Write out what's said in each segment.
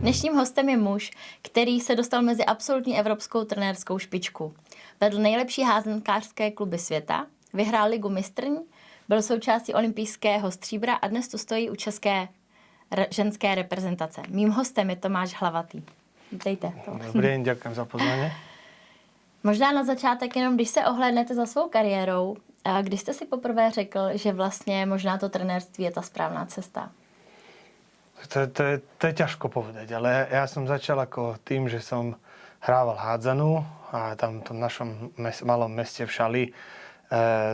Dnešním hostem je muž, který se dostal mezi absolutní evropskou trenérskou špičku. Vedl nejlepší házenkářské kluby světa, vyhrál ligu mistrň, byl součástí olympijského stříbra a dnes tu stojí u české ženské reprezentace. Mým hostem je Tomáš Hlavatý. Vítejte. Dobrý den, děkuji za pozvání. Možná na začátek jenom, když se ohlédnete za svou kariérou, kdy jste si poprvé řekl, že vlastně možná to trenérství je ta správná cesta? To je ťažko povedať, ale ja som začal ako tým, že som hrával hádzanú a tam v tom našom malom meste v Šali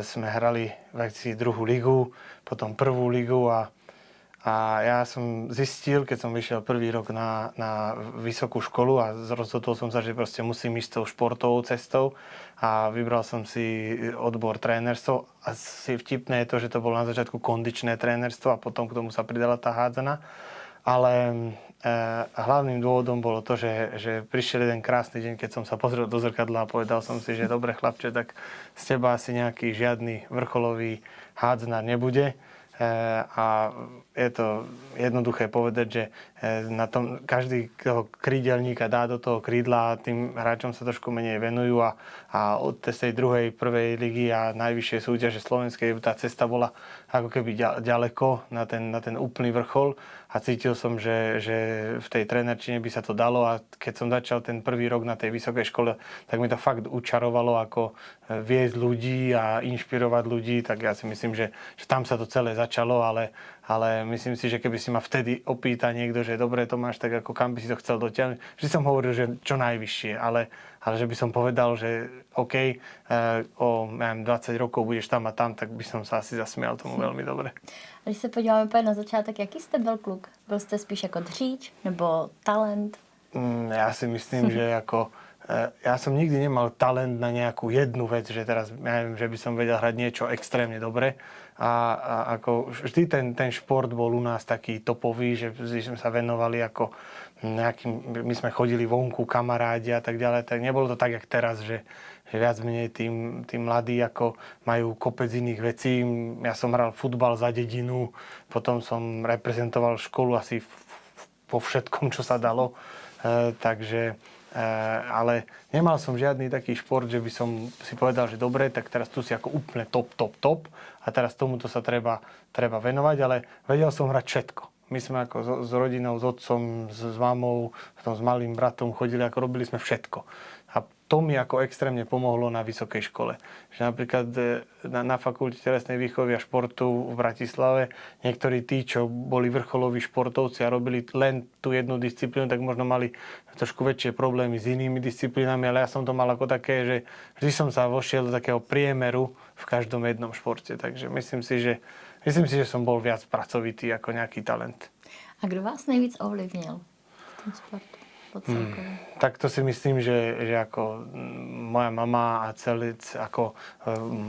sme hrali v akcii druhú ligu, potom prvú ligu a ja som zistil, keď som vyšiel prvý rok na vysokú školu a rozhodol som sa, že proste musím ísť tou športovou cestou a vybral som si odbor trénerstvo. A si vtipné je to, že to bolo na začiatku kondičné trénerstvo a potom k tomu sa pridala tá hádzana. Ale hlavným dôvodom bolo to, že prišiel jeden krásny deň, keď som sa pozrel do zrkadla a povedal som si, že dobre chlapče, tak z teba asi nejaký žiadny vrcholový hádzanár nebude. A je to jednoduché povedať, že na tom každý krídelníka dá do toho krídla a tým hráčom sa trošku menej venujú a od tej druhej, prvej ligy a najvyššej súťaže slovenskej tá cesta bola ako keby ďaleko na ten úplný vrchol a cítil som, že v tej trénerčine by sa to dalo a keď som začal ten prvý rok na tej vysokej škole, tak mi to fakt učarovalo, ako viesť ľudí a inšpirovať ľudí, tak ja si myslím, že tam sa to celé začalo, ale myslím si, že keby si ma vtedy opýta niekto, že dobre Tomáš, tak ako kam by si to chcel dotiahnuť, že som hovoril, že čo najvyššie, ale že by som povedal, že OK, o 20 rokov budeš tam a tam, tak by som sa asi zasmial tomu veľmi dobre. Když se podíváme úplně na začátek, jaký jste byl kluk? Byl jste spíš jako dříč nebo talent? Ja si myslím, že ako ja som nikdy nemal talent na nejakú jednu vec, že teraz ja neviem, že by som vedel hrať niečo extrémne dobre. A ako vždy ten šport bol u nás taký topový, že sme sa venovali ako nejakým, my sme chodili vonku, kamarádi a tak ďalej. Tak nebolo to tak, jak teraz, že viac menej tí mladí ako majú kopec iných vecí. Ja som hral futbal za dedinu, potom som reprezentoval školu asi po všetkom, čo sa dalo. Takže ale nemal som žiadny taký šport, že by som si povedal, že dobre, tak teraz tu si ako úplne top a teraz tomuto sa treba venovať, ale vedel som hrať všetko. My sme ako s rodinou, s otcom, s mamou, s malým bratom chodili, ako robili sme všetko. A to mi ako extrémne pomohlo na vysokej škole. Že napríklad na fakulte telesnej výchovy a športu v Bratislave niektorí tí, čo boli vrcholoví športovci a robili len tú jednu disciplínu, tak možno mali trošku väčšie problémy s inými disciplínami, ale ja som to mal ako také, že vždy som sa vošiel do takého priemeru v každom jednom športe. Takže myslím si, že som bol viac pracovitý ako nejaký talent. A kdo vás nejvíc ovlivnil v tom sportu? Tak to si myslím, že ako moja mama a celý ako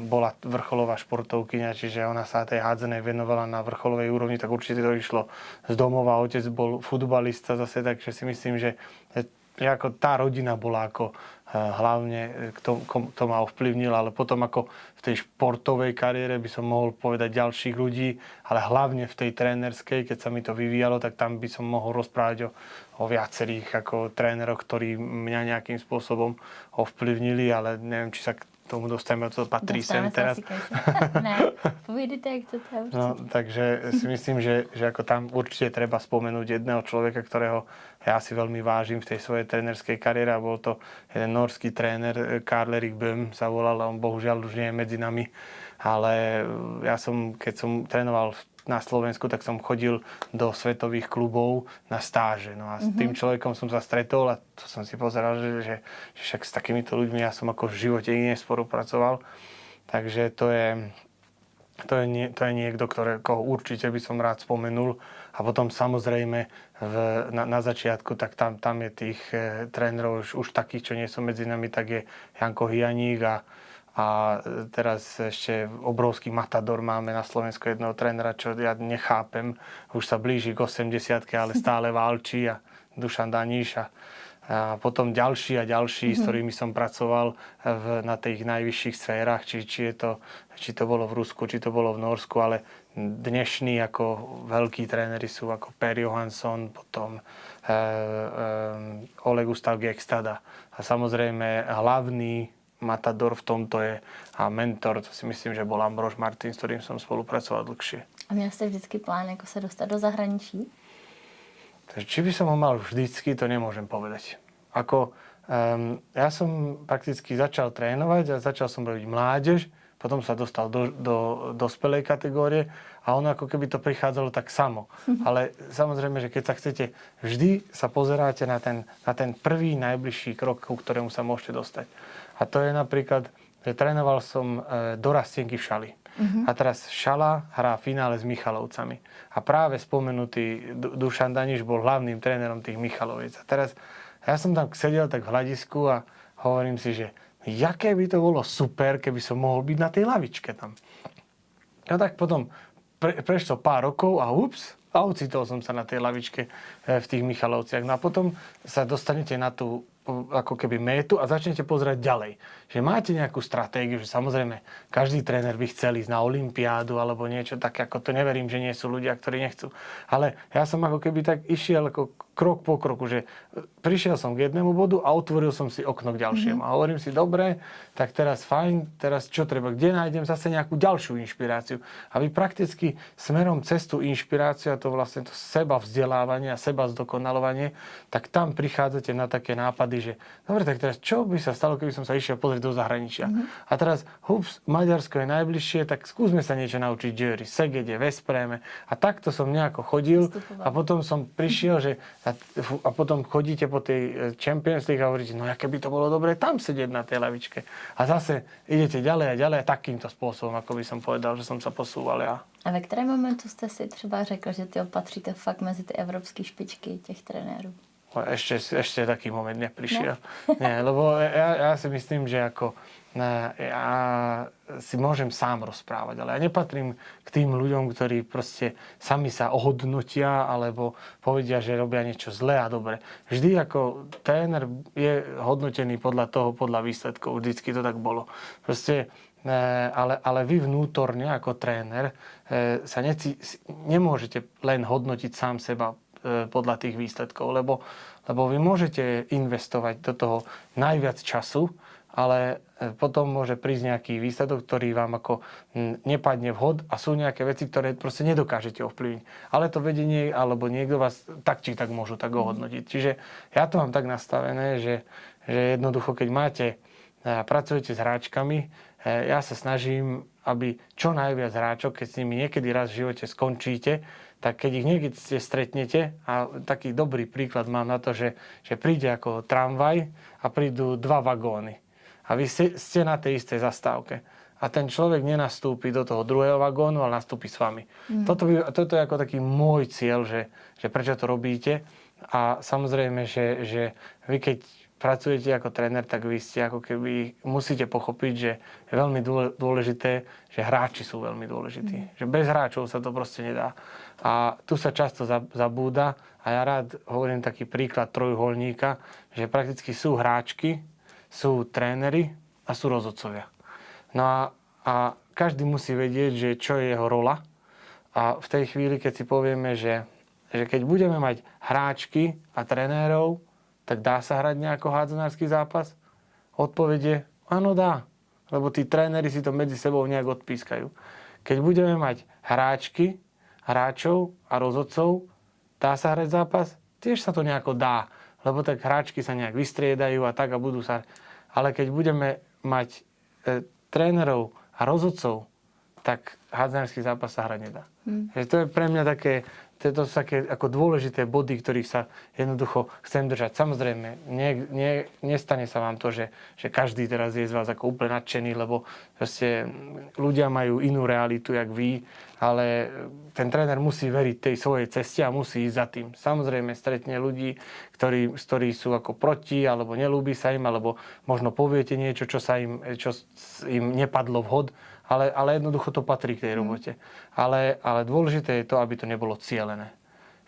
bola vrcholová športovkyňa, čiže ona sa tej hádzanej venovala na vrcholovej úrovni, tak určite to išlo z domova. Otec bol futbalista zase, takže si myslím, že ako tá rodina bola ako hlavne, kto ma ovplyvnil, ale potom ako v tej športovej kariére by som mohol povedať ďalších ľudí, ale hlavne v tej trénerskej, keď sa mi to vyvíjalo, tak tam by som mohol rozprávať o viacerých ako tréneroch, ktorí mňa nejakým spôsobom ovplyvnili, ale neviem, či sa k tomu dostaneme, to patrí sem teraz. Ne, povídejte, jak chcete. No, takže si myslím, že ako tam určite treba spomenúť jedného človeka, ktorého ja si veľmi vážim v tej svojej trénerskej kariére a bol to jeden norský tréner, Karl-Erik Böhm sa volal, on bohužiaľ už nie je medzi nami, ale ja keď som trénoval na Slovensku, tak som chodil do svetových klubov na stáže. No a s tým človekom som sa stretol a to som si pozeral, že však s takýmito ľuďmi ja som ako v živote nespolupracoval. Takže to je niekto, koho určite by som rád spomenul. A potom samozrejme na začiatku, tak tam je tých trénerov už takých, čo nie sú medzi nami, tak je Janko Hyaník a teraz ešte obrovský matador máme na Slovensku jedného trénera, čo ja nechápem. Už sa blíži k 80-ke, ale stále válči a Dušan Daníš a potom ďalší, s ktorými som pracoval na tých najvyšších sférach, či to bolo v Rusku, či to bolo v Norsku, ale dnešní ako veľkí tréneri sú ako Per Johansson, potom Ole Gustav Gekstad a samozrejme hlavný matador v tomto je a mentor, to si myslím, že bol Ambrož Martin, s ktorým som spolupracoval dlhšie. A měl jste vždycky plán, jako se dostat do zahraničí? Takže či by som ho mal vždycky, to nemôžem povedať. Ja som prakticky začal trénovať a začal som robiť mládež, potom sa dostal do dospelej kategórie a ono ako keby to prichádzalo tak samo. Ale samozrejme, že keď sa chcete, vždy sa pozeráte na ten prvý najbližší krok, ku ktorému sa môžete dostať. A to je napríklad, že trénoval som do Rastienky v Šali. A teraz Šala hrá finále s Michalovcami. A práve spomenutý Dušan Daniš bol hlavným trénerom tých Michaloviec. A teraz ja som tam sedel tak v hľadisku a hovorím si, že jaké by to bolo super, keby som mohol byť na tej lavičke tam. A tak potom prešlo pár rokov a ocitol som sa na tej lavičke v tých Michalovciach. No a potom sa dostanete na tú ako keby métu a začnete pozerať ďalej. Že máte nejakú stratégiu, že samozrejme každý tréner by chcel ísť na olympiádu alebo niečo také, ako to neverím, že nie sú ľudia, ktorí nechcú. Ale ja som ako keby tak išiel ako krok po kroku, že prišiel som k jednému bodu a otvoril som si okno k ďalšiemu. A hovorím si, dobre, tak teraz fajn, teraz čo treba, kde nájdem zase nejakú ďalšiu inšpiráciu. Aby prakticky smerom cez tú inšpiráciu a to vlastne to seba vzdelávanie a seba zdokonalovanie, tak tam prichádzate na také nápady, že dobre, tak teraz čo by sa stalo, keby som sa išiel pozrieť do zahraničia. A teraz, Maďarsko je najbližšie, tak skúsme sa niečo naučiť Győri, Szegede, Veszpréme. A takto som nejako chodil a potom som prišiel, že a potom chodíte po tej Champions League a hovoríte, no aké by to bolo dobré tam sedieť na tej lavičke. A zase idete ďalej a ďalej takýmto spôsobom, ako by som povedal, že som sa posúval ja. A ve kterém momentu jste si třeba řekl, že ty patříte fakt mezi ty evropské špičky těch trenérů? Ešte taký moment neprišiel. No. Nie, lebo ja si myslím, že ako ja si môžem sám rozprávať, ale ja nepatrím k tým ľuďom, ktorí proste sami sa ohodnotia alebo povedia, že robia niečo zlé a dobre. Vždy ako tréner je hodnotený podľa výsledkov. Vždycky to tak bolo. Proste ale vy vnútorne ako tréner sa nemôžete len hodnotiť sám seba podľa tých výsledkov, lebo vy môžete investovať do toho najviac času, ale potom môže prísť nejaký výsledok, ktorý vám ako nepadne vhod a sú nejaké veci, ktoré proste nedokážete ovplyvniť. Ale to vedenie alebo niekto vás tak či tak môžu tak ohodnotiť. Čiže ja to mám tak nastavené, že jednoducho, keď pracujete s hráčkami, ja sa snažím, aby čo najviac hráčov, keď s nimi niekedy raz v živote skončíte, tak keď ich niekde stretnete, a taký dobrý príklad mám na to, že príde ako tramvaj a prídu 2 vagóny. A vy ste na tej istej zastávke. A ten človek nenastúpi do toho druhého vagónu, ale nastúpi s vami. Toto je ako taký môj cieľ, že prečo to robíte. A samozrejme, že vy keď pracujete ako tréner, tak vy ste ako keby musíte pochopiť, že je veľmi dôležité, že hráči sú veľmi dôležití. Že bez hráčov sa to proste nedá. A tu sa často zabúda a ja rád hovorím taký príklad trojuholníka, že prakticky sú hráčky, sú tréneri a sú rozhodcovia. No a každý musí vedieť, že čo je jeho rola. A v tej chvíli, keď si povieme, že keď budeme mať hráčky a trénerov, tak dá sa hrať nejako hádzanársky zápas? Odpovede áno, dá. Lebo tí tréneri si to medzi sebou nejak odpískajú. Keď budeme mať hráčov a rozhodcov, dá sa hrať zápas? Tiež sa to nejako dá. Lebo tak hráčky sa nejak vystriedajú a tak a budú sa... Ale keď budeme mať trénerov a rozhodcov, tak hádzanársky zápas sa hrať nedá. To je pre mňa také... To sú také ako dôležité body, ktorých sa jednoducho chcem držať. Samozrejme, nestane sa vám to, že každý teraz je z vás ako úplne nadšený, lebo proste ľudia majú inú realitu, jak vy, ale ten tréner musí veriť tej svojej ceste a musí ísť za tým. Samozrejme, stretne ľudí, ktorí sú ako proti, alebo nelúbi sa im, alebo možno poviete niečo, čo im nepadlo vhod, ale jednoducho to patrí k tej robote. Ale dôležité je to, aby to nebolo cielené.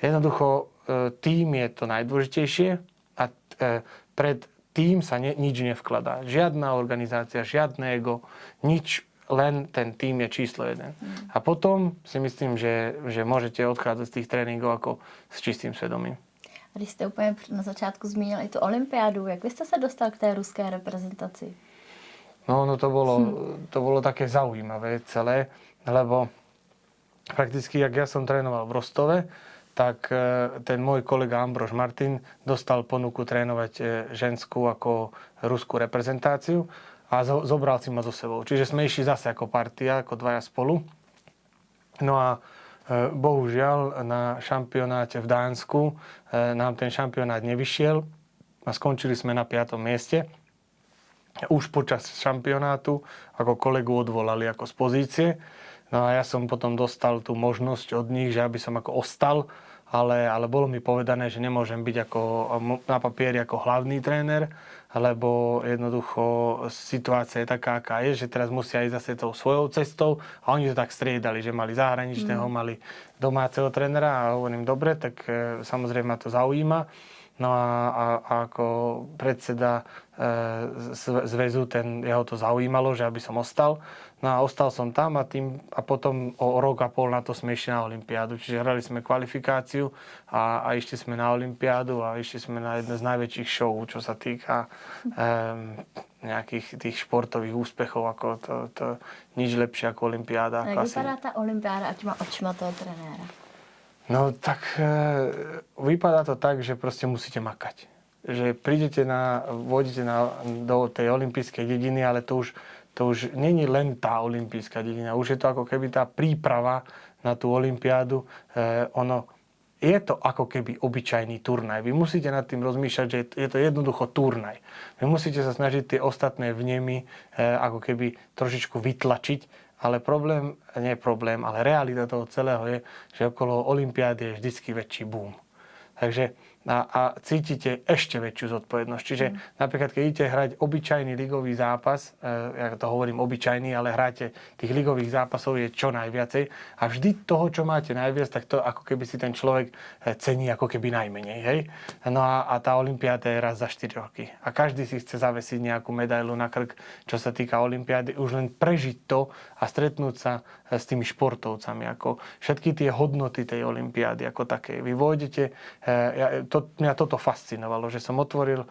Jednoducho tým je to najdôležitejšie a pred tým sa nič nevkladá. Žiadna organizácia, žiadne ego, nič len ten tím je číslo 1. A potom si myslím, že môžete odchádzať z tých tréninkov ako s čistým svedomím. A když jste úplně na začátku zmínil i tu olympiádu, jak vy jste se dostal k té ruské reprezentaci? No to bolo také zaujímavé celé, lebo prakticky, jak ja som trénoval v Rostove, tak ten môj kolega Ambrož Martin dostal ponuku trénovať ženskú ako ruskú reprezentáciu a zobral si ma so sebou. Čiže sme išli zase ako partia, ako dvaja spolu. No a bohužiaľ na šampionáte v Dánsku nám ten šampionát nevyšiel a skončili sme na 5. mieste. Už počas šampionátu ako kolegu odvolali ako z pozície. No a ja som potom dostal tú možnosť od nich, že aby som ako ostal, ale bolo mi povedané, že nemôžem byť ako na papieri ako hlavný tréner, lebo jednoducho situácia je taká, aká je, že teraz musia ísť zase tou svojou cestou a oni to tak striedali, že mali zahraničného, mali domáceho trénera a hovorím, dobre, tak samozrejme ma to zaujíma. No a ako predseda zväzu, jeho to zaujímalo, že aby som ostal. No a ostal som tam a potom o rok a pol na to sme išli na olympiádu. Čiže hrali sme kvalifikáciu a išli sme na olympiádu a išli sme na jedno z najväčších show, čo sa týka nejakých tých športových úspechov. Ako to nič lepšie ako olympiáda. A jak vypadá tá olympiáda a těma očima toho trenéra? No tak vypadá to tak, že proste musíte makať. Že vôjdete do tej olympijskej dediny, ale to už není len tá olympijská dedina. Už je to ako keby tá príprava na tú olympiádu. Je to ako keby obyčajný turnaj. Vy musíte nad tým rozmýšľať, že je to jednoducho turnaj. Vy musíte sa snažiť tie ostatné vnemy ako keby trošičku vytlačiť. Ale ale realita toho celého je, že okolo olympiády je vždycky väčší boom. Takže a cítite ešte väčšiu zodpovednosť. Čiže napríklad, keď idete hrať obyčajný ligový zápas, ja to hovorím obyčajný, ale hráte tých ligových zápasov je čo najviacej a vždy toho, čo máte najviac, tak to ako keby si ten človek cení ako keby najmenej. Hej? No a tá olympiáda je raz za 4 roky. A každý si chce zavesiť nejakú medailu na krk, čo sa týka olympiády. Už len prežiť to a stretnúť sa s tými športovcami. Ako všetky tie hodnoty tej olympiády ako také. Vy vôjdete, mňa toto fascinovalo, že som otvoril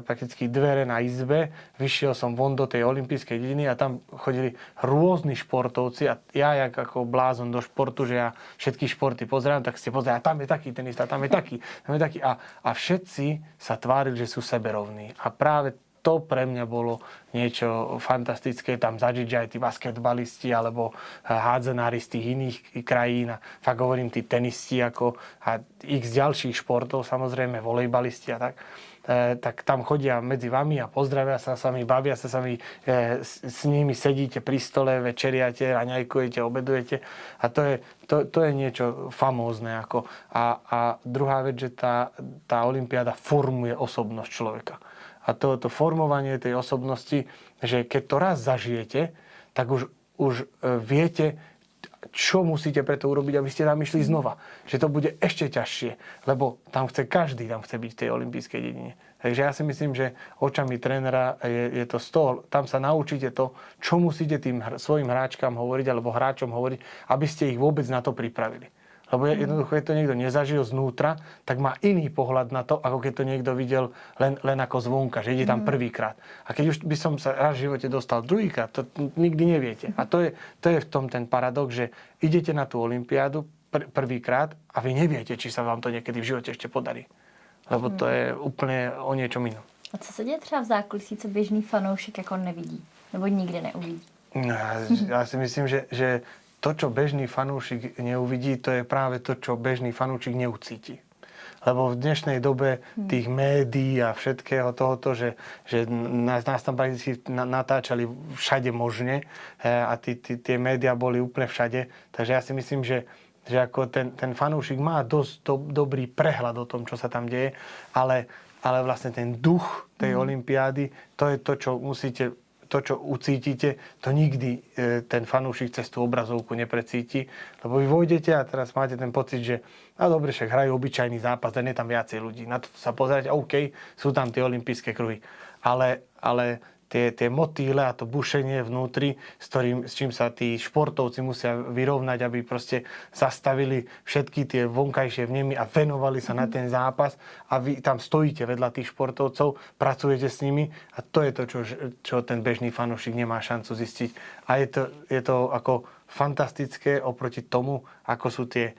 prakticky dvere na izbe, vyšiel som von do tej olympijskej dediny a tam chodili rôzni športovci a ja jak ako blázon do športu, že ja všetky športy pozerám, tak ste pozerali, tam je taký tenista, tam je taký a všetci sa tvárili, že sú seberovní. A práve to pre mňa bolo niečo fantastické, tam zažiť, že aj tí basketbalisti alebo hádzanári z tých iných krajín a fakt hovorím, tí tenisti ako a x ďalších športov, samozrejme volejbalisti a tak tam chodia medzi vami a pozdravia sa s vami, bavia sa s vami, s nimi sedíte pri stole, večeriate, raňajkujete, obedujete a to je niečo famózne. A druhá vec, že tá olympiáda formuje osobnosť človeka. A to formovanie tej osobnosti, že keď to raz zažijete, tak už viete, čo musíte pre to urobiť, aby ste tam išli znova. Že to bude ešte ťažšie, lebo každý tam chce byť v tej olympijskej dedine. Takže ja si myslím, že očami trénera je to z toho, tam sa naučíte to, čo musíte tým svojim hráčkam hovoriť alebo hráčom hovoriť, aby ste ich vôbec na to pripravili. Lebo jednoducho, keď to niekto nezažil znútra, tak má iný pohľad na to, ako keď to niekto videl len ako zvonka, že ide tam prvýkrát. A keď už by som sa raz v živote dostal druhýkrát, to nikdy neviete. A to je v tom ten paradox, že idete na tú olympiádu prvýkrát a vy neviete, či sa vám to niekedy v živote ešte podarí. Lebo to je úplne o niečom inom. A co se děje třeba v zákulisí, co běžný fanoušek jako nevidí? Nebo nikdy neuvidí? Ja si myslím, že to, čo bežný fanúšik neuvidí, to je práve to, čo bežný fanúšik neucíti. Lebo v dnešnej dobe tých médií a všetkého tohoto, že nás tam prakticky natáčali všade možne a tie médiá boli úplne všade. Takže ja si myslím, že ako ten fanúšik má dosť dobrý prehľad o tom, čo sa tam deje, ale vlastne ten duch tej olympiády, to je to, čo musíte to, čo ucítite, to nikdy ten fanúšik cez tú obrazovku neprecíti. Lebo vy vojdete a teraz máte ten pocit, že dobre, však hrajú obyčajný zápas, len je tam viacej ľudí. Na to sa pozerať, OK, sú tam tie olympijské kruhy. Ale tie motýle a to bušenie vnútri, s čím sa tí športovci musia vyrovnať, aby proste zastavili všetky tie vonkajšie vnemy a venovali sa na ten zápas a vy tam stojíte vedľa tých športovcov, pracujete s nimi a to je to, čo ten bežný fanúšik nemá šancu zistiť. A je to ako fantastické oproti tomu, ako sú tie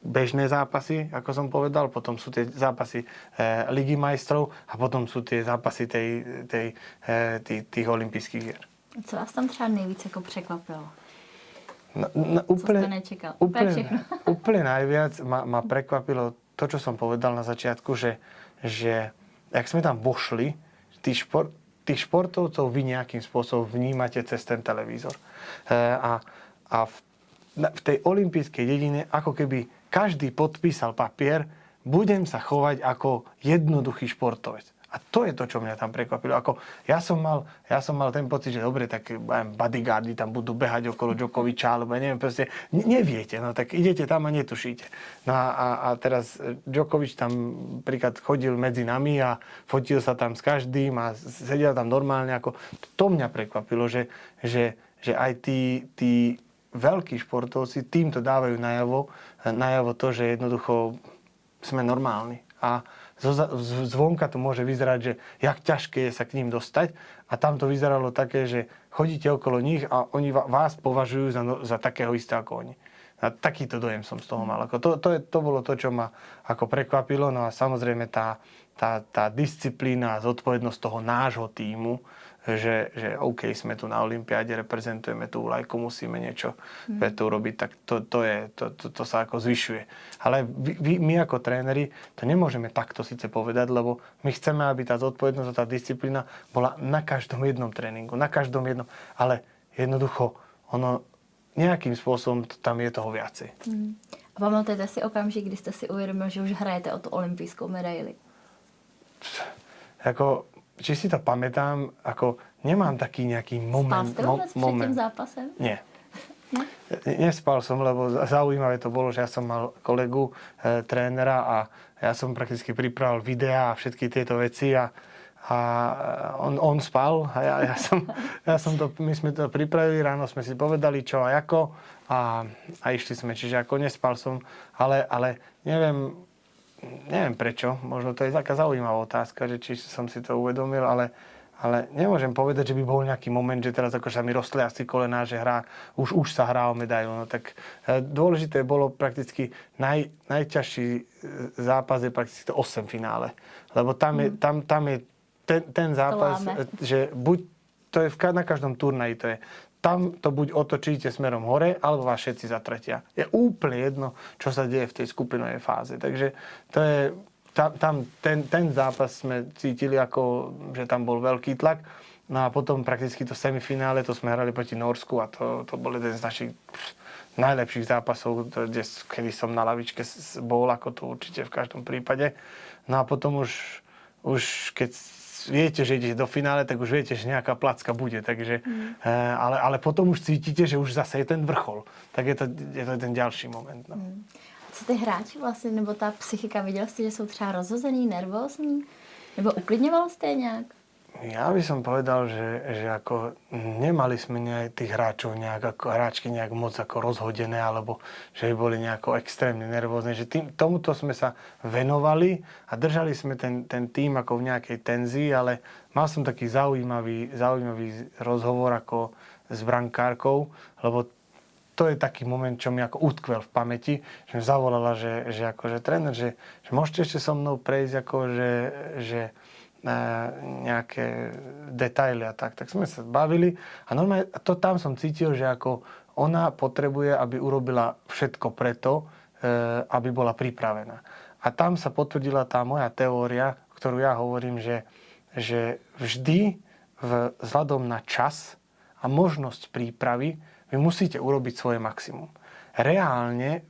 bežné zápasy, ako som povedal, potom sú tie zápasy Ligy majstrov a potom sú tie zápasy tých olympijských hier. Co vás tam třeba nejvíc jako překvapilo? Úplne, Co ste nečekal? úplne najviac ma prekvapilo to, čo som povedal na začiatku, že jak sme tam vošli, tých športovcov vy nejakým spôsobom vnímate cez ten televízor. A v tej olympijskej dedine ako keby každý podpísal papier, budem sa chovať ako jednoduchý športovec. A to je to, čo mňa tam prekvapilo. Ja som mal ten pocit, že dobre, tak bodyguardi tam budú behať okolo Djokoviča, alebo neviem, proste neviete, no tak idete tam a netušíte. No a teraz Djokovič tam príklad chodil medzi nami a fotil sa tam s každým a sedel tam normálne. To mňa prekvapilo, že aj tí veľkí športovci týmto dávajú najavo to, že jednoducho sme normálni. A zvonka to môže vyzerať, že jak ťažké je sa k ním dostať. A tam to vyzeralo také, že chodíte okolo nich a oni vás považujú za takého istého ako oni. A takýto dojem som z toho mal. To bolo to, čo ma ako prekvapilo. No a samozrejme tá disciplína a zodpovednosť toho nášho tímu, že OK, sme tu na olympiáde, reprezentujeme tú vlajku, musíme niečo pre to urobiť, tak to sa ako zvyšuje. Ale my ako tréneri to nemôžeme takto síce povedať, lebo my chceme, aby tá zodpovednosť a tá disciplína bola na každom jednom tréningu, na každom jednom, ale jednoducho ono nejakým spôsobom tam je toho viacej. A pamatujete si okamžik, kdy ste si uvědomil, že už hrajete o tu olympijskou medaili? Či si to pamätám, nemám taký nejaký moment. Spal ste vôbec pred tým zápasem? Nie. Nespal som, lebo zaujímavé to bolo, že ja som mal kolegu, trénera a ja som prakticky pripravil videá a všetky tieto veci a on spal a my sme to pripravili, ráno sme si povedali čo a ako a išli sme, čiže nespal som, ale neviem prečo, možno to je taká zaujímavá otázka, že či som si to uvedomil, ale nemôžem povedať, že by bol nejaký moment, že teraz sa mi rostli asi kolená, že už sa hrá o medailu. No tak dôležité bolo prakticky najťažší zápas je prakticky to 8 finále. Lebo tam je ten zápas, že buď to je na každom turnaji, to je tam to buď otočíte smerom hore, alebo vás všetci zatratia. Je úplne jedno, čo sa deje v tej skupinovej fáze. Takže to je, ten zápas sme cítili že tam bol veľký tlak. No a potom prakticky to semifinále, to sme hrali proti Norsku a to bol jeden z našich najlepších zápasov, kedy som na lavičke bol, ako to určite v každom prípade. No a potom už keď viete, že idete do finále, tak už viete, že nejaká placka bude. Takže, ale potom už cítite, že už zase je ten vrchol. Tak je to ten ďalší moment. No. Co ty hráči vlastně, nebo ta psychika, viděl jste, že jsou třeba rozhozený, nervózní? Nebo uklidňoval jste je nějak? Ja by som povedal, že nemali sme tých hráčov hráčky nejak moc rozhodené, alebo že by boli nejako extrémne nervózne. Že tomuto sme sa venovali a držali sme ten tým ako v nejakej tenzii, ale mal som taký zaujímavý rozhovor s brankárkou, lebo to je taký moment, čo mi utkvel v pamäti, že mi zavolala, že tréner, že môžete ešte so mnou prejsť, že nejaké detaily a tak sme sa bavili a normálne tam som cítil, že ona potrebuje, aby urobila všetko preto, aby bola pripravená. A tam sa potvrdila tá moja teória, ktorú ja hovorím, že vždy vzhľadom na čas a možnosť prípravy vy musíte urobiť svoje maximum. Reálne,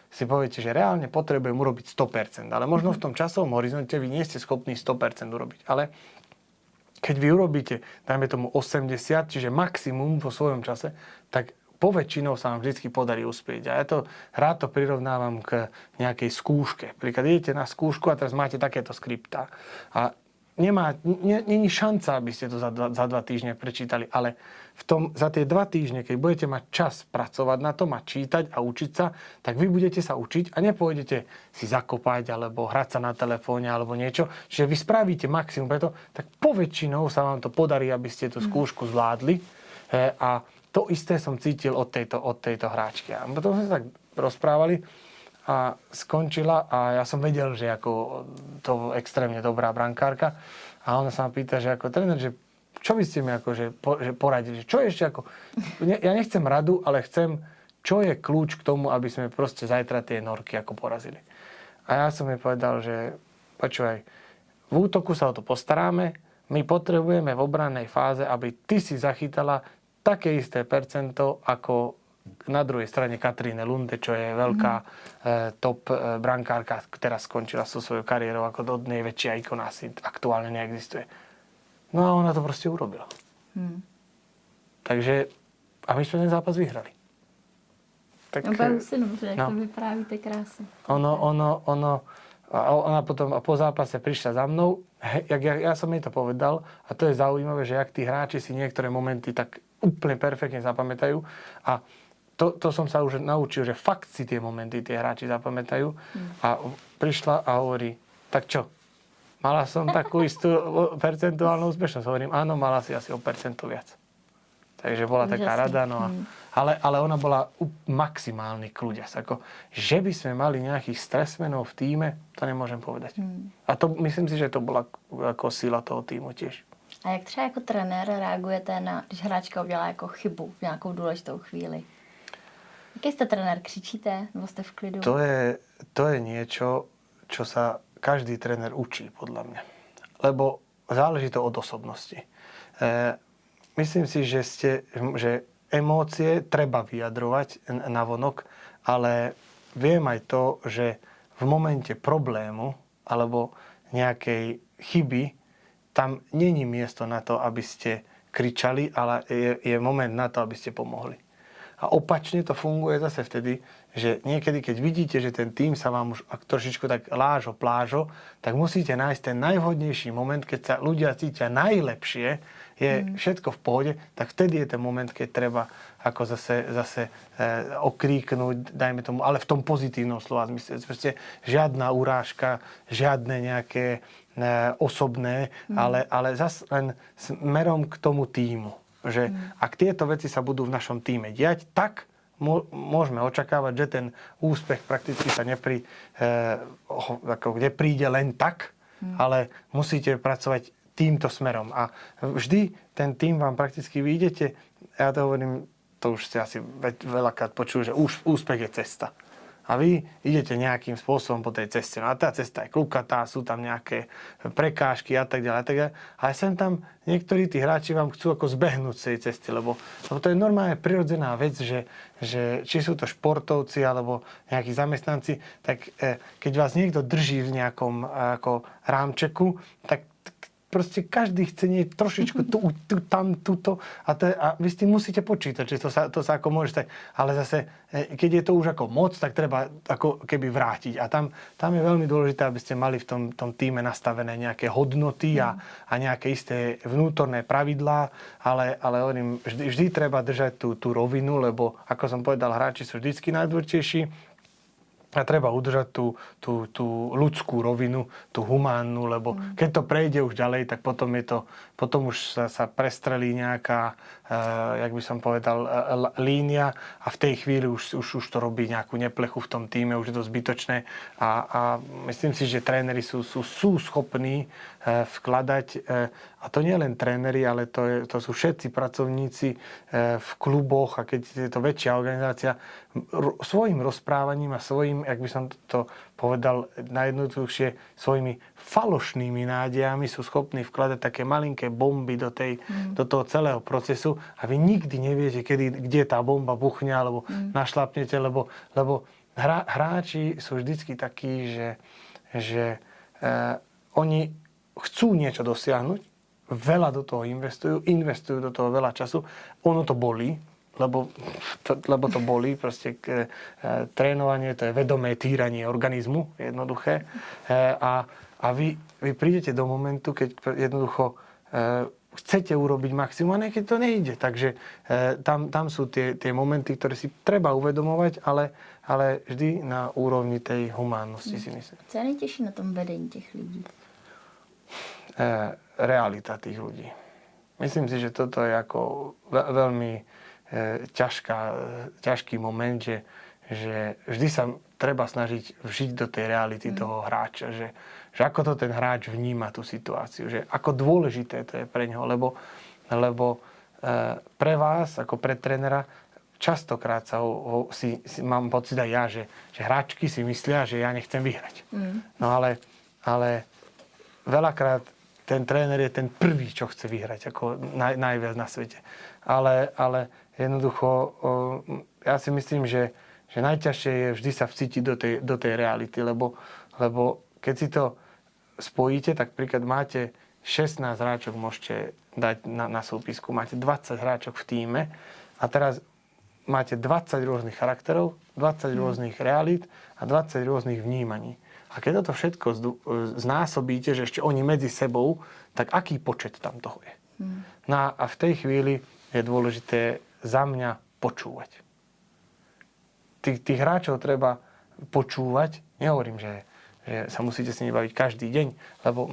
si poviete, že reálne potrebujem urobiť 100%, ale možno v tom časovom horizonte vy nie ste schopní 100% urobiť. Ale keď vy urobíte, dajme tomu 80, čiže maximum vo svojom čase, tak poväčšinou sa vám vždy podarí uspieť. A ja rád to prirovnávam k nejakej skúške. Príklad idete na skúšku a teraz máte takéto skriptá. A není šanca, aby ste to za 2 týždne prečítali, ale za tie 2 týždne, keď budete mať čas pracovať na tom a čítať a učiť sa, tak vy budete sa učiť a nepôjdete si zakopať alebo hrať sa na telefóne alebo niečo. Čiže vy spravíte maximum preto, tak poväčšinou sa vám to podarí, aby ste tú skúšku zvládli. A to isté som cítil od tejto hráčky. A potom sme sa tak rozprávali a skončila a ja som vedel, že ako to extrémne dobrá brankárka. A ona sa ma pýta, že ako tréner, že čo by ste mi že poradili? Čo ešte ako... Ja nechcem radu, ale chcem, čo je kľúč k tomu, aby sme proste zajtra tie norky ako porazili. A ja som jej povedal, že počúvaj, v útoku sa o to postaráme, my potrebujeme v obrannej fáze, aby ty si zachytala také isté percento ako na druhej strane Katríne Lunde, čo je veľká top brankárka, ktorá skončila so svojou kariérou ako najväčšia ikona, asi aktuálne neexistuje. No a ona to proste urobila. Takže, a my sme ten zápas vyhrali. Tak, Obavu si jak to vyprávíte krásne. Ona potom po zápase prišla za mnou, ja som jej to povedal a to je zaujímavé, že jak tí hráči si niektoré momenty tak úplne perfektne zapamätajú a to som sa už naučil, že fakt si tie momenty tie hráči zapamätajú a prišla a hovorí, tak čo? Mala som takú istú percentuálnu úspešnosť. Hovorím, áno, mala si asi o percento viac. Takže bola taká rada, no a, ale ona bola maximálny kľuďas. Ako, že by sme mali nejakých stresmenov v tíme, to nemôžem povedať. A to myslím si, že to bola ako sila toho týmu tiež. A jak třeba jako trenér reagujete když hráčka udělá jako chybu v nějakou důležitou chvíli? Jaký jste trenér? Křičíte? Nebo jste v klidu? To je niečo, čo sa každý trenér učí, podľa mňa. Lebo záleží to od osobnosti. Myslím si, že emócie treba vyjadrovať navonok, ale viem aj to, že v momente problému alebo nejakej chyby tam není miesto na to, aby ste kričali, ale je moment na to, aby ste pomohli. A opačne to funguje zase vtedy, že niekedy, keď vidíte, že ten tým sa vám už trošičku tak plážo, tak musíte nájsť ten najvhodnejší moment, keď sa ľudia cítia najlepšie, je všetko v pohode, tak vtedy je ten moment, keď treba ako zase okríknuť, dajme tomu, ale v tom pozitívnom slova zmysle. Proste žiadna urážka, žiadne nejaké osobné, ale zase len smerom k tomu týmu. Že ak tieto veci sa budú v našom týme diať, tak môžeme očakávať, že ten úspech prakticky sa nepríde len tak, ale musíte pracovať týmto smerom. A vždy ten tým vám prakticky vyjdete, ja to hovorím, to už ste asi veľakrát počuli, že úspech je cesta. A vy idete nejakým spôsobom po tej ceste. No a tá cesta je klukatá, sú tam nejaké prekážky a tak ďalej. Ale sem tam niektorí tí hráči vám chcú ako zbehnúť z tej cesty, lebo to je normálne prirodzená vec, že či sú to športovci alebo nejakí zamestnanci, tak keď vás niekto drží v nejakom ako rámčeku, tak proste každý chce nie trošičku tuto a vy s tým musíte počítať, že to sa ako môže stať. Ale zase, keď je to už ako moc, tak treba ako keby vrátiť. A tam je veľmi dôležité, aby ste mali v tom týme nastavené nejaké hodnoty a nejaké isté vnútorné pravidlá, ale hovorím, vždy treba držať tú rovinu, lebo ako som povedal, hráči sú vždycky najdôležitejší. A treba udržať tú ľudskú rovinu, tú humánnu, lebo keď to prejde už ďalej, tak potom už sa prestrelí nejaká, jak by som povedal, línia a v tej chvíli už to robí nejakú neplechu v tom týme, už je to zbytočné a myslím si, že tréneri sú schopní vkladať, a to nie len tréneri, ale to sú všetci pracovníci v kluboch a keď je to väčšia organizácia, svojim rozprávaním a svojim, jak by som to povedal najjednoduchšie, svojimi falošnými nádejami sú schopní vkladať také malinké bomby do toho celého procesu a vy nikdy neviete, kde tá bomba buchne alebo našlapnete, lebo hráči sú vždycky takí, že oni chcú niečo dosiahnuť, veľa do toho investujú do toho veľa času, ono to bolí, lebo to bolí, proste trénovanie, to je vedomé týranie organizmu, jednoduché. A A vy prídete do momentu, keď jednoducho chcete urobiť maximum, a niekedy to nejde. Takže tam sú tie momenty, ktoré si treba uvedomovať, ale vždy na úrovni tej humánnosti, si myslím. Co je nejtěžší na tom vedení těch lidí? Realita tých ľudí. Myslím si, že toto je ako veľmi ťažký moment, že vždy sa treba snažiť vžiť do tej reality toho hráča, že ako to ten hráč vníma tú situáciu, že ako dôležité to je pre ňoho, lebo pre vás, ako pre trénera, častokrát mám pocit aj ja, že hráčky si myslia, že ja nechcem vyhrať. No ale veľakrát ten tréner je ten prvý, čo chce vyhrať, ako najviac na svete. Ale jednoducho, ja si myslím, že najťažšie je vždy sa vcítiť do tej reality, lebo keď si to spojíte, tak príklad máte 16 hráčok, môžete dať na súpisku, máte 20 hráčok v tíme a teraz máte 20 rôznych charakterov, 20 rôznych realít a 20 rôznych vnímaní. A keď toto všetko znásobíte, že ešte oni medzi sebou, tak aký počet tam toho je? No a v tej chvíli je dôležité za mňa počúvať. Tých hráčov treba počúvať. Nehovorím, že sa musíte s nimi baviť každý deň, lebo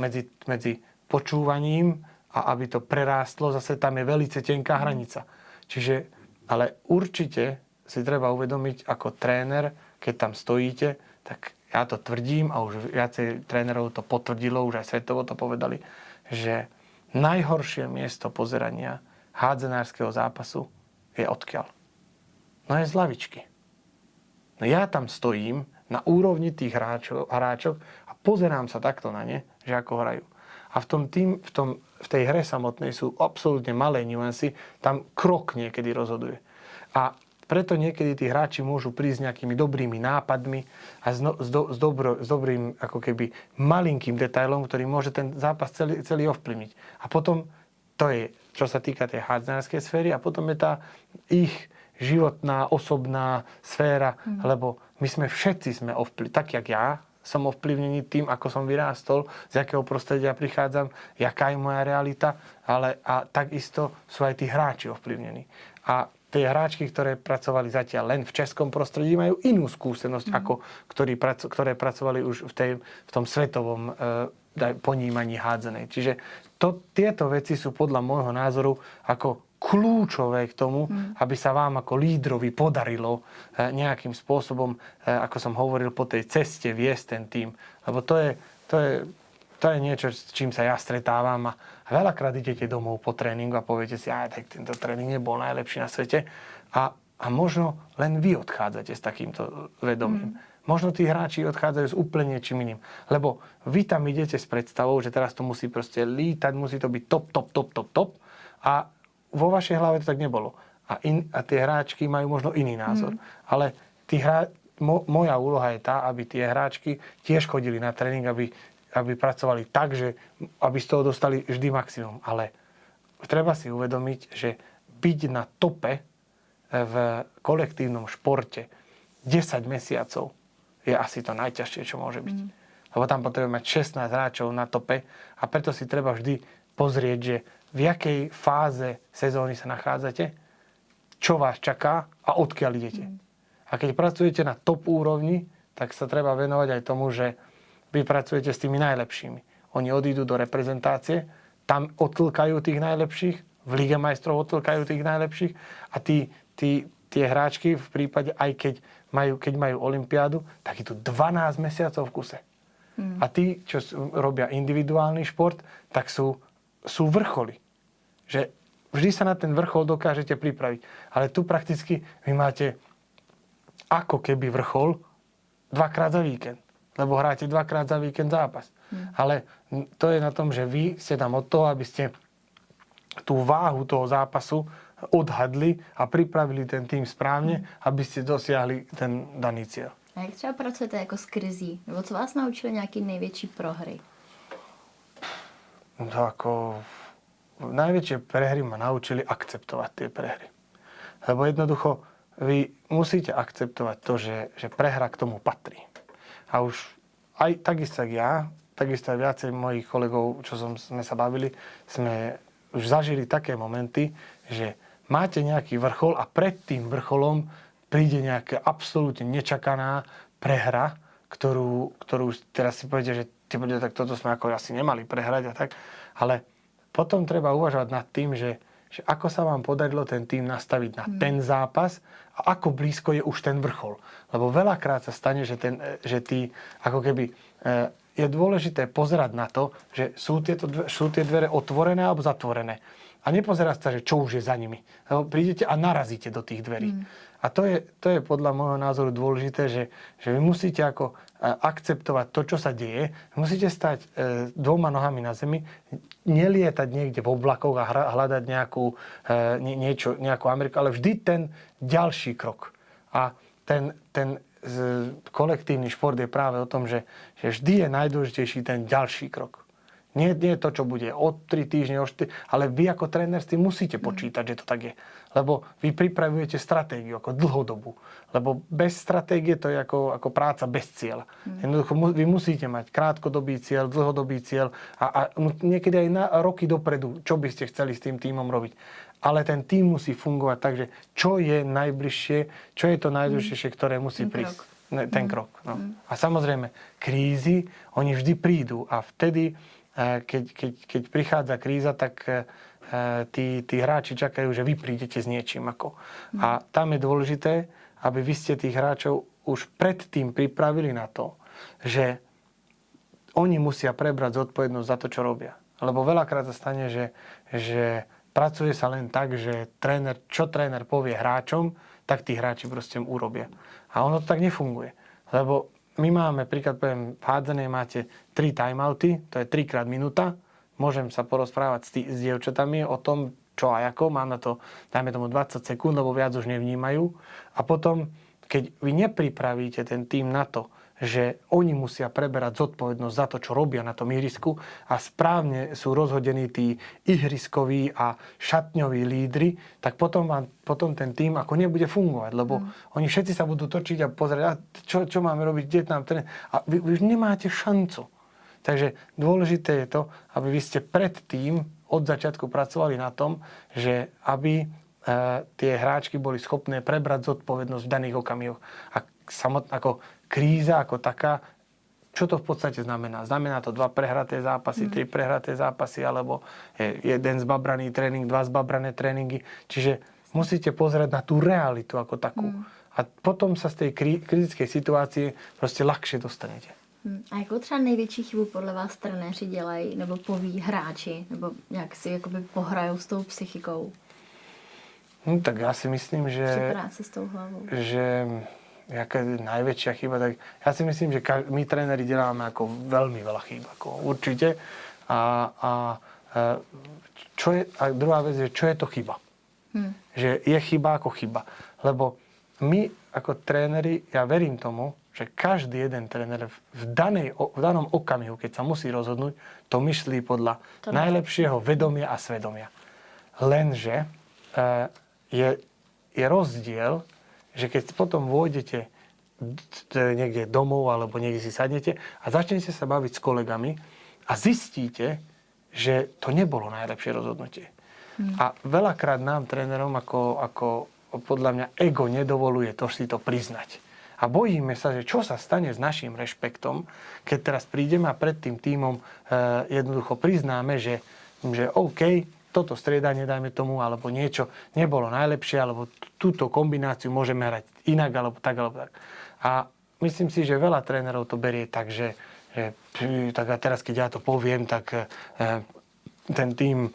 medzi počúvaním a aby to prerástlo, zase tam je veľmi tenká hranica. Čiže, ale určite si treba uvedomiť ako tréner, keď tam stojíte, tak ja to tvrdím a už viacej trénerov to potvrdilo, už aj svetovo to povedali, že najhoršie miesto pozerania hádzanárskeho zápasu je odkiaľ? No je z lavičky. No ja tam stojím na úrovni tých hráčok a pozerám sa takto na ne, že ako hrajú. A v tej hre samotnej sú absolútne malé nuancy, tam krok niekedy rozhoduje. A preto niekedy tí hráči môžu prísť nejakými dobrými nápadmi a s dobrým ako keby malinkým detailom, ktorý môže ten zápas celý ovplyvniť. A potom to je, čo sa týka tej hádzanárskej sféry, a potom je tá ich životná, osobná sféra, lebo my všetci sme ovplyvnení, tak jak ja som ovplyvnený tým, ako som vyrástol, z akého prostredia prichádzam, jaká je moja realita, a takisto sú aj tí hráči ovplyvnení. A tie hráčky, ktoré pracovali zatiaľ len v českom prostredí, majú inú skúsenosť, ako ktoré pracovali už v tom svetovom ponímaní hádzanej. Čiže tieto veci sú podľa môjho názoru ako kľúčové k tomu, aby sa vám ako lídrovi podarilo nejakým spôsobom, ako som hovoril, po tej ceste viesť ten tím. Lebo to je niečo, s čím sa ja stretávam, a veľakrát idete domov po tréningu a poviete si, tak tento tréning nebol najlepší na svete, a možno len vy odchádzate s takýmto vedomím. Možno tí hráči odchádzajú s úplne niečím iným. Lebo vy tam idete s predstavou, že teraz to musí proste lítať, musí to byť top. A vo vašej hlave to tak nebolo. A tie hráčky majú možno iný názor. Ale moja úloha je tá, aby tie hráčky tiež chodili na tréning, aby pracovali tak, že aby z toho dostali vždy maximum. Ale treba si uvedomiť, že byť na tope v kolektívnom športe 10 mesiacov je asi to najťažšie, čo môže byť. Lebo tam potrebujeme mať 16 hráčov na tope a preto si treba vždy pozrieť, že v jakej fáze sezóny sa nachádzate, čo vás čaká a odkiaľ idete. A keď pracujete na top úrovni, tak sa treba venovať aj tomu, že vy pracujete s tými najlepšími. Oni odídu do reprezentácie, tam odtlkajú tých najlepších, v Lige majstrov odtlkajú tých najlepších a tie hráčky v prípade, aj keď majú olympiádu, tak je tu 12 mesiacov v kuse. A tí, čo robia individuálny šport, tak sú vrcholy. Že vždy sa na ten vrchol dokážete pripraviť. Ale tu prakticky vy máte ako keby vrchol 2-krát za víkend. Lebo hráte 2-krát za víkend zápas. Ale to je na tom, že vy ste tam od toho, aby ste tú váhu toho zápasu odhadli a pripravili ten tým správne, aby ste dosiahli ten daný cieľ. A jak třeba pracujete jako s krizí? Nebo co vás naučili nějaký největší prohry? No ako najväčšie prehry ma naučili akceptovať tie prehry. Lebo jednoducho vy musíte akceptovať to, že prehra k tomu patrí. A už aj takisto, jak ja, takisto aj viacej mojich kolegov, sme sa bavili, sme už zažili také momenty, že máte nejaký vrchol a pred tým vrcholom príde nejaká absolútne nečakaná prehra, ktorú teraz si poviete, že tak toto sme ako asi nemali prehrať a tak, ale potom treba uvažovať nad tým, že ako sa vám podarilo ten tým nastaviť na ten zápas a ako blízko je už ten vrchol. Lebo veľakrát sa stane, že tí, ako keby, je dôležité pozerať na to, že sú tie dvere otvorené alebo zatvorené. A nepozerať sa, že čo už je za nimi. Lebo prídete a narazíte do tých dverí. A to je podľa môjho názoru dôležité, že vy musíte ako akceptovať to, čo sa deje. Musíte stať dvoma nohami na zemi, nelietať niekde v oblakoch a hľadať nejakú Ameriku, ale vždy ten ďalší krok. A ten kolektívny šport je práve o tom, že vždy je najdôležitejší ten ďalší krok. Nie je to, čo bude o 3 týždne, ale vy ako tréner s tým musíte počítať, že to tak je. Lebo vy pripravujete stratégiu ako dlhodobú. Lebo bez stratégie to je ako práca bez cieľa. Jednoducho vy musíte mať krátkodobý cieľ, dlhodobý cieľ a niekedy aj na roky dopredu, čo by ste chceli s tým tímom robiť. Ale ten tím musí fungovať tak, že čo je najbližšie, čo je to najdôležitejšie, ktoré musí prísť. Ten krok. No. A samozrejme, krízy, oni vždy prídu a vtedy keď prichádza kríza, tak tí hráči čakajú, že vy prídete s niečím. A tam je dôležité, aby vy ste tých hráčov už predtým pripravili na to, že oni musia prebrať zodpovednosť za to, čo robia. Lebo veľakrát sa stane, že pracuje sa len tak, že čo tréner povie hráčom, tak tí hráči proste urobia. A ono to tak nefunguje. Lebo my máme, príklad poviem, v hádzanej máte 3 timeouty, to je 3x minúta. Môžem sa porozprávať s dievčatami o tom, čo a ako. Mám na to, dajme tomu 20 sekúnd, lebo viac už nevnímajú. A potom, keď vy nepripravíte ten tým na to, že oni musia preberať zodpovednosť za to, čo robia na tom ihrisku a správne sú rozhodení tí ihriskoví a šatňoví lídri, tak potom ten tým ako nebude fungovať, lebo oni všetci sa budú točiť a pozerať, čo máme robiť, kde tam tréner. A vy už nemáte šancu. Takže dôležité je to, aby vy ste predtým od začiatku pracovali na tom, že aby tie hráčky boli schopné prebrať zodpovednosť v daných okamihoch. A ako kríza ako taká, čo to v podstate znamená? Znamená to 2 prehraté zápasy, 3 prehraté zápasy, alebo 1 zbabraný tréning, 2 zbabrané tréningy. Čiže musíte pozerať na tú realitu ako takú. A potom sa z tej kritické situácie prostě ľahšie dostanete. A jakou třeba největší chybu podle vás trenéři dělají, nebo poví hráči, nebo jak si jakoby pohrajou s tou psychikou? No, tak ja si myslím, že... Při práci s tou hlavou. Že jaká je najväčšia chyba, tak ja si myslím, že my tréneri deláme ako veľmi veľa chýb, ako určite. A druhá vec je, čo je to chyba. Že je chyba ako chyba. Lebo my ako tréneri, ja verím tomu, že každý jeden tréner v danom okamihu, keď sa musí rozhodnúť, to myslí podľa najlepšieho vedomia a svedomia. Lenže je rozdiel, že keď potom vôjdete niekde domov alebo niekde si sadnete a začnete sa baviť s kolegami a zistíte, že to nebolo najlepšie rozhodnutie. A veľakrát nám, trénerom, ako podľa mňa ego nedovoluje to si to priznať. A bojíme sa, že čo sa stane s našim rešpektom, keď teraz prídeme a pred tým tímom jednoducho priznáme, že OK, toto striedanie, dajme tomu, alebo niečo nebolo najlepšie, alebo túto kombináciu môžeme hrať inak, alebo tak. A myslím si, že veľa trénerov to berie tak, že tak a teraz, keď ja to poviem, tak ten tým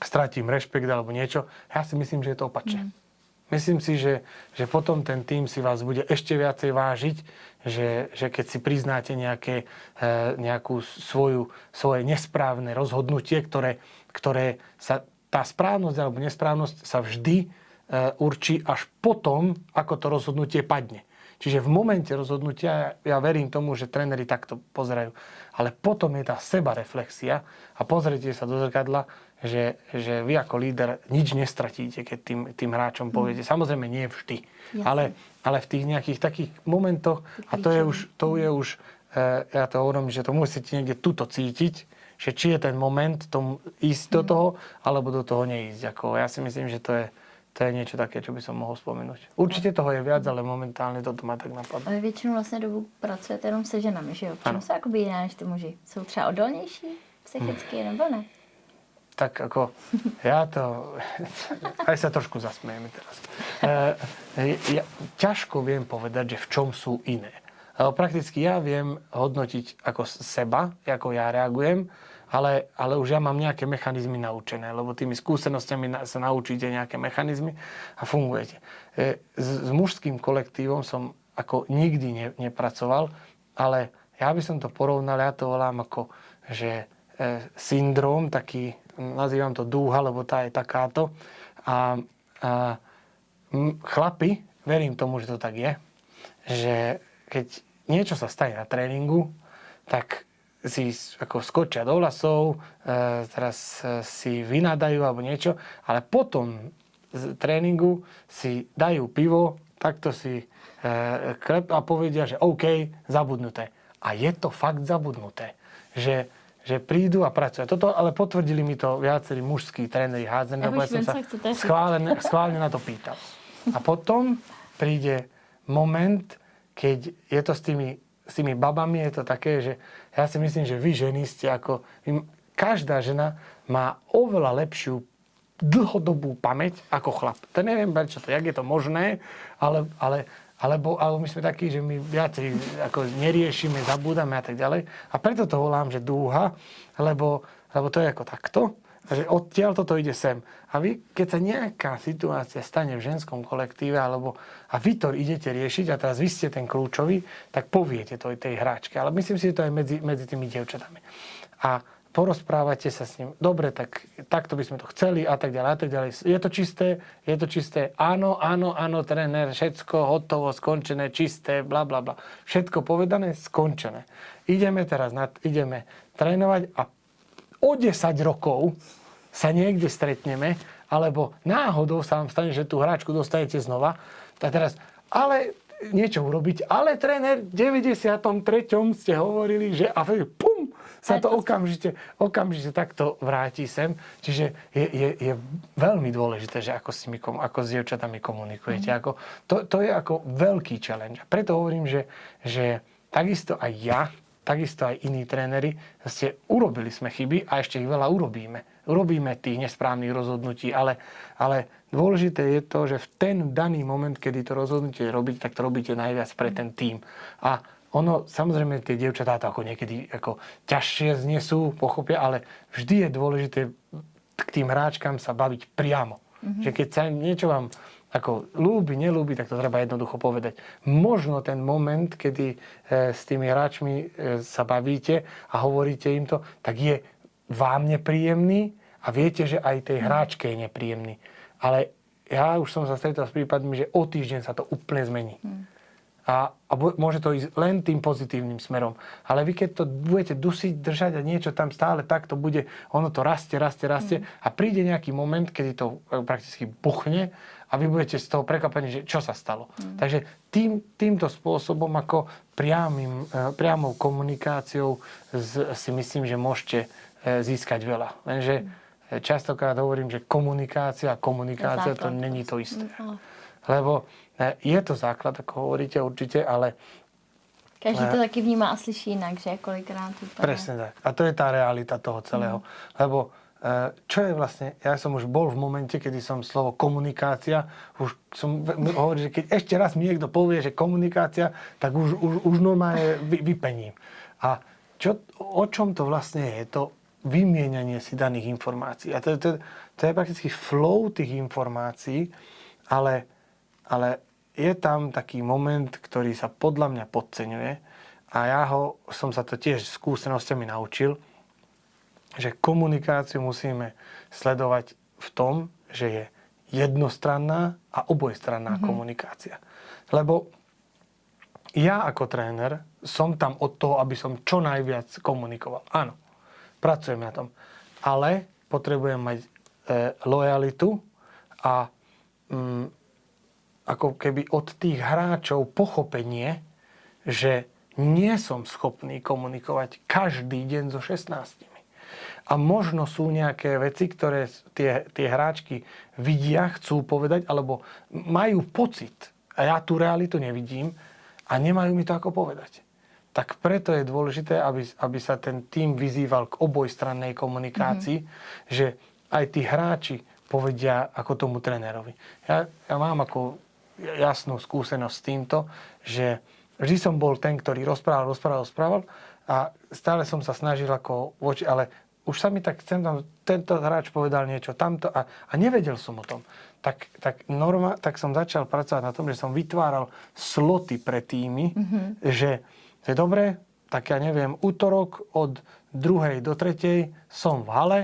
stratím rešpekt alebo niečo. Ja si myslím, že je to opačne. Myslím si, že potom ten tým si vás bude ešte viacej vážiť, že keď si priznáte nejakú svoje nesprávne rozhodnutie, ktoré sa, tá správnosť alebo nesprávnosť sa vždy určí až potom, ako to rozhodnutie padne. Čiže v momente rozhodnutia ja verím tomu, že tréneri takto pozerajú. Ale potom je tá sebareflexia a pozrite sa do zrkadla, že vy ako líder nič nestratíte, keď tým hráčom poviete. Samozrejme nie vždy, ale v tých nejakých takých momentoch, a to je už ja to hovorím, že to musíte niekde tuto cítiť, že či je ten moment tomu ísť do toho, alebo do toho neísť. Ako, ja si myslím, že to je niečo také, čo by som mohol spomenúť. Určite toho je viac, ale momentálne toto ma tak napadlo. Ale většinou vlastně dobu pracujete jenom se ženami, že jo? V čem jsou jakoby jiné než ty muži? Jsou třeba odolnější psychicky nebo ne? Tak ako, ja to... Aj sa trošku zasmejeme teraz. Ja ťažko viem povedať, že v čom sú iné. Lebo prakticky ja viem hodnotiť ako seba, ako ja reagujem, ale už ja mám nejaké mechanizmy naučené, lebo tými skúsenostiami sa naučíte nejaké mechanizmy a fungujete. S mužským kolektívom som ako nikdy nepracoval, ale ja by som to porovnal, ja to volám ako, že syndrom, taký, nazývam to dúha, lebo tá je takáto. A chlapi, verím tomu, že to tak je, že keď niečo sa stane na tréningu, tak si ako skočia do vlasov, teraz si vynádajú alebo niečo, ale potom z tréningu si dajú pivo, takto si klep a povedia, že OK, zabudnuté. A je to fakt zabudnuté, že prídu a pracujú. Toto ale potvrdili mi to viacerí mužskí tréneri hádzaní, lebo ja som sa schválne na to pýtal. A potom príde moment, keď je to s tými babami, je to také, že ja si myslím, že vy ženy ste ako... Každá žena má oveľa lepšiu dlhodobú pamäť ako chlap. To neviem, čo to, jak je to možné, alebo my sme takí, že my viacej ako neriešime, zabúdame a tak ďalej. A preto to volám, že dúha, lebo to je ako takto, že odtiaľ toto ide sem. A vy, keď sa nejaká situácia stane v ženskom kolektíve, a vy to idete riešiť, a teraz vy ste ten kľúčový, tak poviete to tej hráčke. Ale myslím si, že to aj medzi tými dievčatami. A porozprávate sa s ním. Dobre, takto by sme to chceli a tak ďalej, a tak ďalej. Je to čisté? Áno, tréner, všetko hotovo, skončené, čisté, bla, bla, bla. Všetko povedané, skončené. Ideme trénovať a o 10 rokov sa niekde stretneme, alebo náhodou sa vám stane, že tú hráčku dostanete znova. A teraz, ale niečo urobiť, ale tréner v 93. ste hovorili, že a pum, sa to okamžite takto vráti sem. Čiže je veľmi dôležité, že ako s dievčatami komunikujete. To je ako veľký challenge. A preto hovorím, že takisto aj ja, takisto aj iní tréneri, urobili sme chyby a ešte ich veľa urobíme. Urobíme tých nesprávnych rozhodnutí, ale dôležité je to, že v ten daný moment, kedy to rozhodnutie robíte, tak to robíte najviac pre ten tím. A ono, samozrejme, tie dievčatá to ako niekedy ako ťažšie znesú, pochopia, ale vždy je dôležité k tým hráčkam sa baviť priamo. Že keď sa niečo vám ako ľúbi, nelúbi, tak to treba jednoducho povedať. Možno ten moment, kedy s tými hráčmi sa bavíte a hovoríte im to, tak je vám nepríjemný a viete, že aj tej hráčke je nepríjemný. Ale ja už som sa stretol s prípadmi, že o týždeň sa to úplne zmení. A môže to ísť len tým pozitívnym smerom. Ale vy keď to budete dusiť, držať a niečo tam stále tak to bude, ono to rastie a príde nejaký moment, kedy to prakticky buchne a vy budete z toho prekvapení, že čo sa stalo. Takže týmto spôsobom ako priamou komunikáciou si myslím, že môžete získať veľa. Lenže častokrát hovorím, že komunikácia to není to isté. Lebo je to základ, ako hovoríte určite, ale... Každý to taky vnímá a slyší inak, že kolikrát. Presne tak. A to je tá realita toho celého. Lebo čo je vlastne... Ja som už bol v momente, kedy som slovo komunikácia, už som hovoril, že keď ešte raz mi niekto povie, že komunikácia, tak už normálne vypením. A o čom to vlastne je? To vymieňanie si daných informácií. A to je prakticky flow tých informácií, ale je tam taký moment, ktorý sa podľa mňa podceňuje a som sa to tiež skúsenosťami naučil, že komunikáciu musíme sledovať v tom, že je jednostranná a obojstranná komunikácia. Lebo ja ako tréner som tam od toho, aby som čo najviac komunikoval. Áno, pracujem na tom. Ale potrebujem mať lojalitu a ako keby od tých hráčov pochopenie, že nie som schopný komunikovať každý deň so 16. A možno sú nejaké veci, ktoré tie hráčky vidia, chcú povedať, alebo majú pocit, a ja tú realitu nevidím, a nemajú mi to ako povedať. Tak preto je dôležité, aby sa ten tím vyzýval k obojstrannej komunikácii, že aj tí hráči povedia ako tomu trénerovi. Ja mám ako jasnú skúsenosť s týmto, že vždy som bol ten, ktorý rozprával a stále som sa snažil ako ale už sa mi tak tento hráč povedal niečo tamto a nevedel som o tom. Tak som začal pracovať na tom, že som vytváral sloty pre týmy, že to je dobré, tak ja neviem, útorok od 2. do 3. som v hale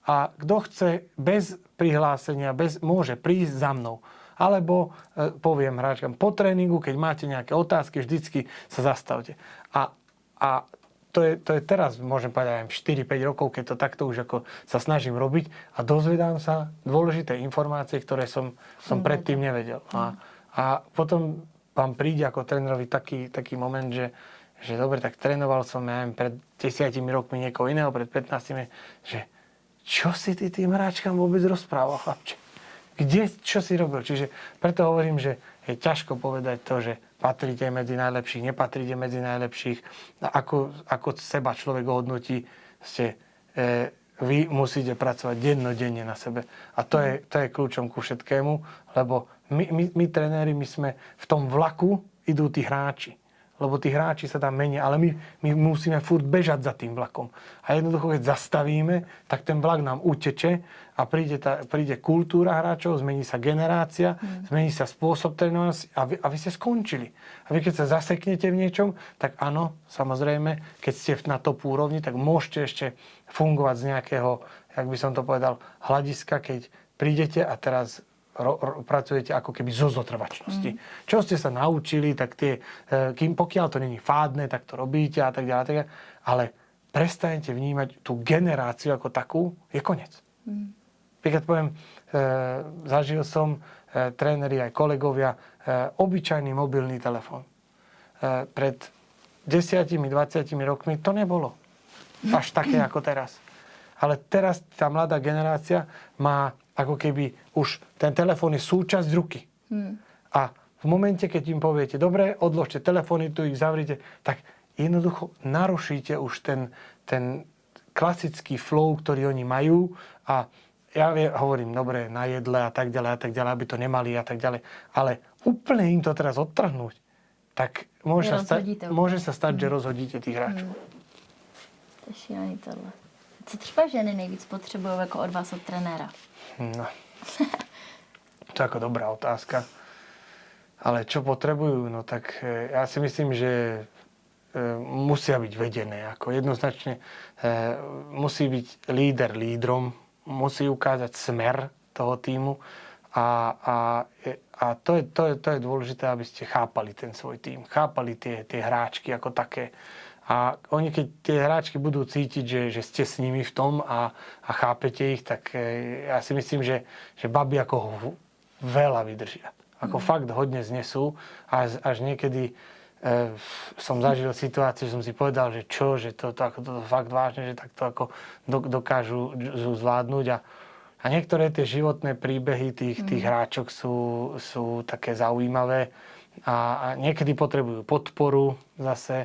a kto chce bez prihlásenia, môže prísť za mnou. Alebo poviem hráčkam, po tréningu, keď máte nejaké otázky, vždycky sa zastavte. A to je teraz, môžem povedať, 4-5 rokov, keď to takto už ako sa snažím robiť a dozvedám sa dôležité informácie, ktoré som predtým nevedel. A potom vám príde ako trénerovi taký moment, že dobre, tak trénoval som, ja neviem, pred 10 rokmi niekoho iného, pred 15, že čo si ty tým hráčkam vôbec rozprával, chlapče? Čo si robil? Čiže preto hovorím, že je ťažko povedať to, že patríte medzi najlepších, nepatríte medzi najlepších. Ako seba človek hodnotí, vy musíte pracovať dennodenne na sebe. A to je kľúčom ku všetkému, lebo my tréneri, my sme v tom vlaku, idú tí hráči. Lebo tí hráči sa tam menia, ale my musíme furt bežať za tým vlakom. A jednoducho, keď zastavíme, tak ten vlak nám uteče a príde kultúra hráčov, zmení sa generácia, zmení sa spôsob trénovania a vy ste skončili. A vy keď sa zaseknete v niečom, tak áno, samozrejme, keď ste na top úrovni, tak môžete ešte fungovať z nejakého, jak by som to povedal, hľadiska, keď prídete a teraz pracujete ako keby zo zotrvačnosti. Čo ste sa naučili, tak pokiaľ to není fádne, tak to robíte a tak ďalej. Ale prestanete vnímať tú generáciu ako takú, je koniec. Keď poviem, zažil som tréneri aj kolegovia obyčajný mobilný telefón. Pred 10-20 rokmi to nebolo až také ako teraz. Ale teraz tá mladá generácia má ako keby už ten telefón je súčasť ruky. A v momente, keď im poviete, dobre, odložte telefóny, tu ich zavrite, tak jednoducho narušíte už ten klasický flow, ktorý oni majú. A ja hovorím, dobre, na jedle a tak ďalej, aby to nemali a tak ďalej. Ale úplne im to teraz odtrhnúť, tak môže sa stať, že rozhodíte tých hráčov. To je šílený tohle. Co třeba ženy nejvíc potřebují jako od vás, od trenéra? No, to je ako dobrá otázka. Ale čo potrebujú? No tak ja si myslím, že musia byť vedené. Ako jednoznačne musí byť líder lídrom, musí ukázať smer toho tímu a to je dôležité, aby ste chápali ten svoj tím. Chápali tie hráčky ako také. A oni, keď tie hráčky budú cítiť, že ste s nimi v tom a chápete ich, tak ja si myslím, že baby ako veľa vydržia. Ako fakt hodne znesú. Až niekedy som zažil situáciu, že som si povedal, že to fakt vážne, že takto ako dokážu zvládnuť. A niektoré tie životné príbehy tých hráčok sú také zaujímavé. A niekedy potrebujú podporu zase,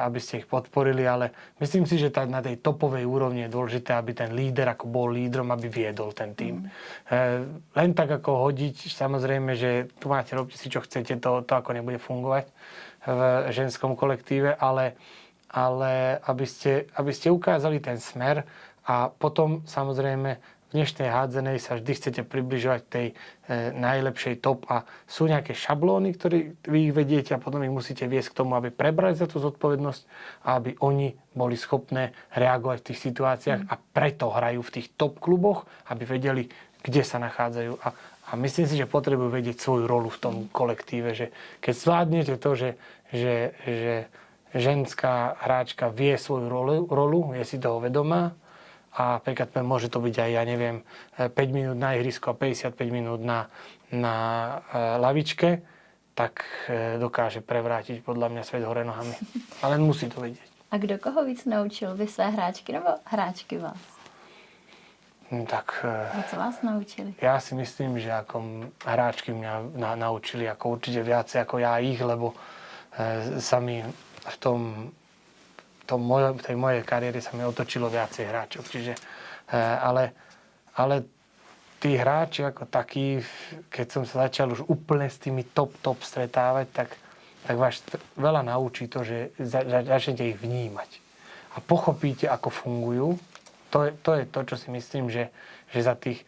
aby ste ich podporili, ale myslím si, že na tej topovej úrovni je dôležité, aby ten líder ako bol lídrom, aby viedol ten tým. Len tak ako hodiť, samozrejme, že tu máte, robte si čo chcete, to ako nebude fungovať v ženskom kolektíve, ale aby ste ukázali ten smer a potom samozrejme v dnešnej hádzenej sa vždy chcete približovať tej najlepšej top a sú nejaké šablóny, ktoré vy ich vediete a potom ich musíte viesť k tomu, aby prebrali za tú zodpovednosť a aby oni boli schopné reagovať v tých situáciách a preto hrajú v tých top kluboch, aby vedeli, kde sa nachádzajú. A myslím si, že potrebujú vedieť svoju rolu v tom kolektíve, že keď zvládnete to, že ženská hráčka vie svoju rolu, je si toho vedomá, a napríklad môže to byť aj, 5 minút na ihrisku a 55 minút na lavičke, tak dokáže prevrátiť podľa mňa svet hore nohami. Ale musí to vedieť. A kdo koho víc naučil? Vy své hráčky nebo hráčky vás? Tak A co vás naučili? ja si myslím, že ako hráčky mňa naučili ako určite viacej ako ja ich, lebo sa mi v tej mojej kariére sa mi otočilo viacej hráčov. Čiže, ale tí hráči ako takí, keď som sa začal už úplne s tými top stretávať, tak vás veľa naučí to, že začnete ich vnímať. A pochopíte, ako fungujú. To je to, čo si myslím, že za tých,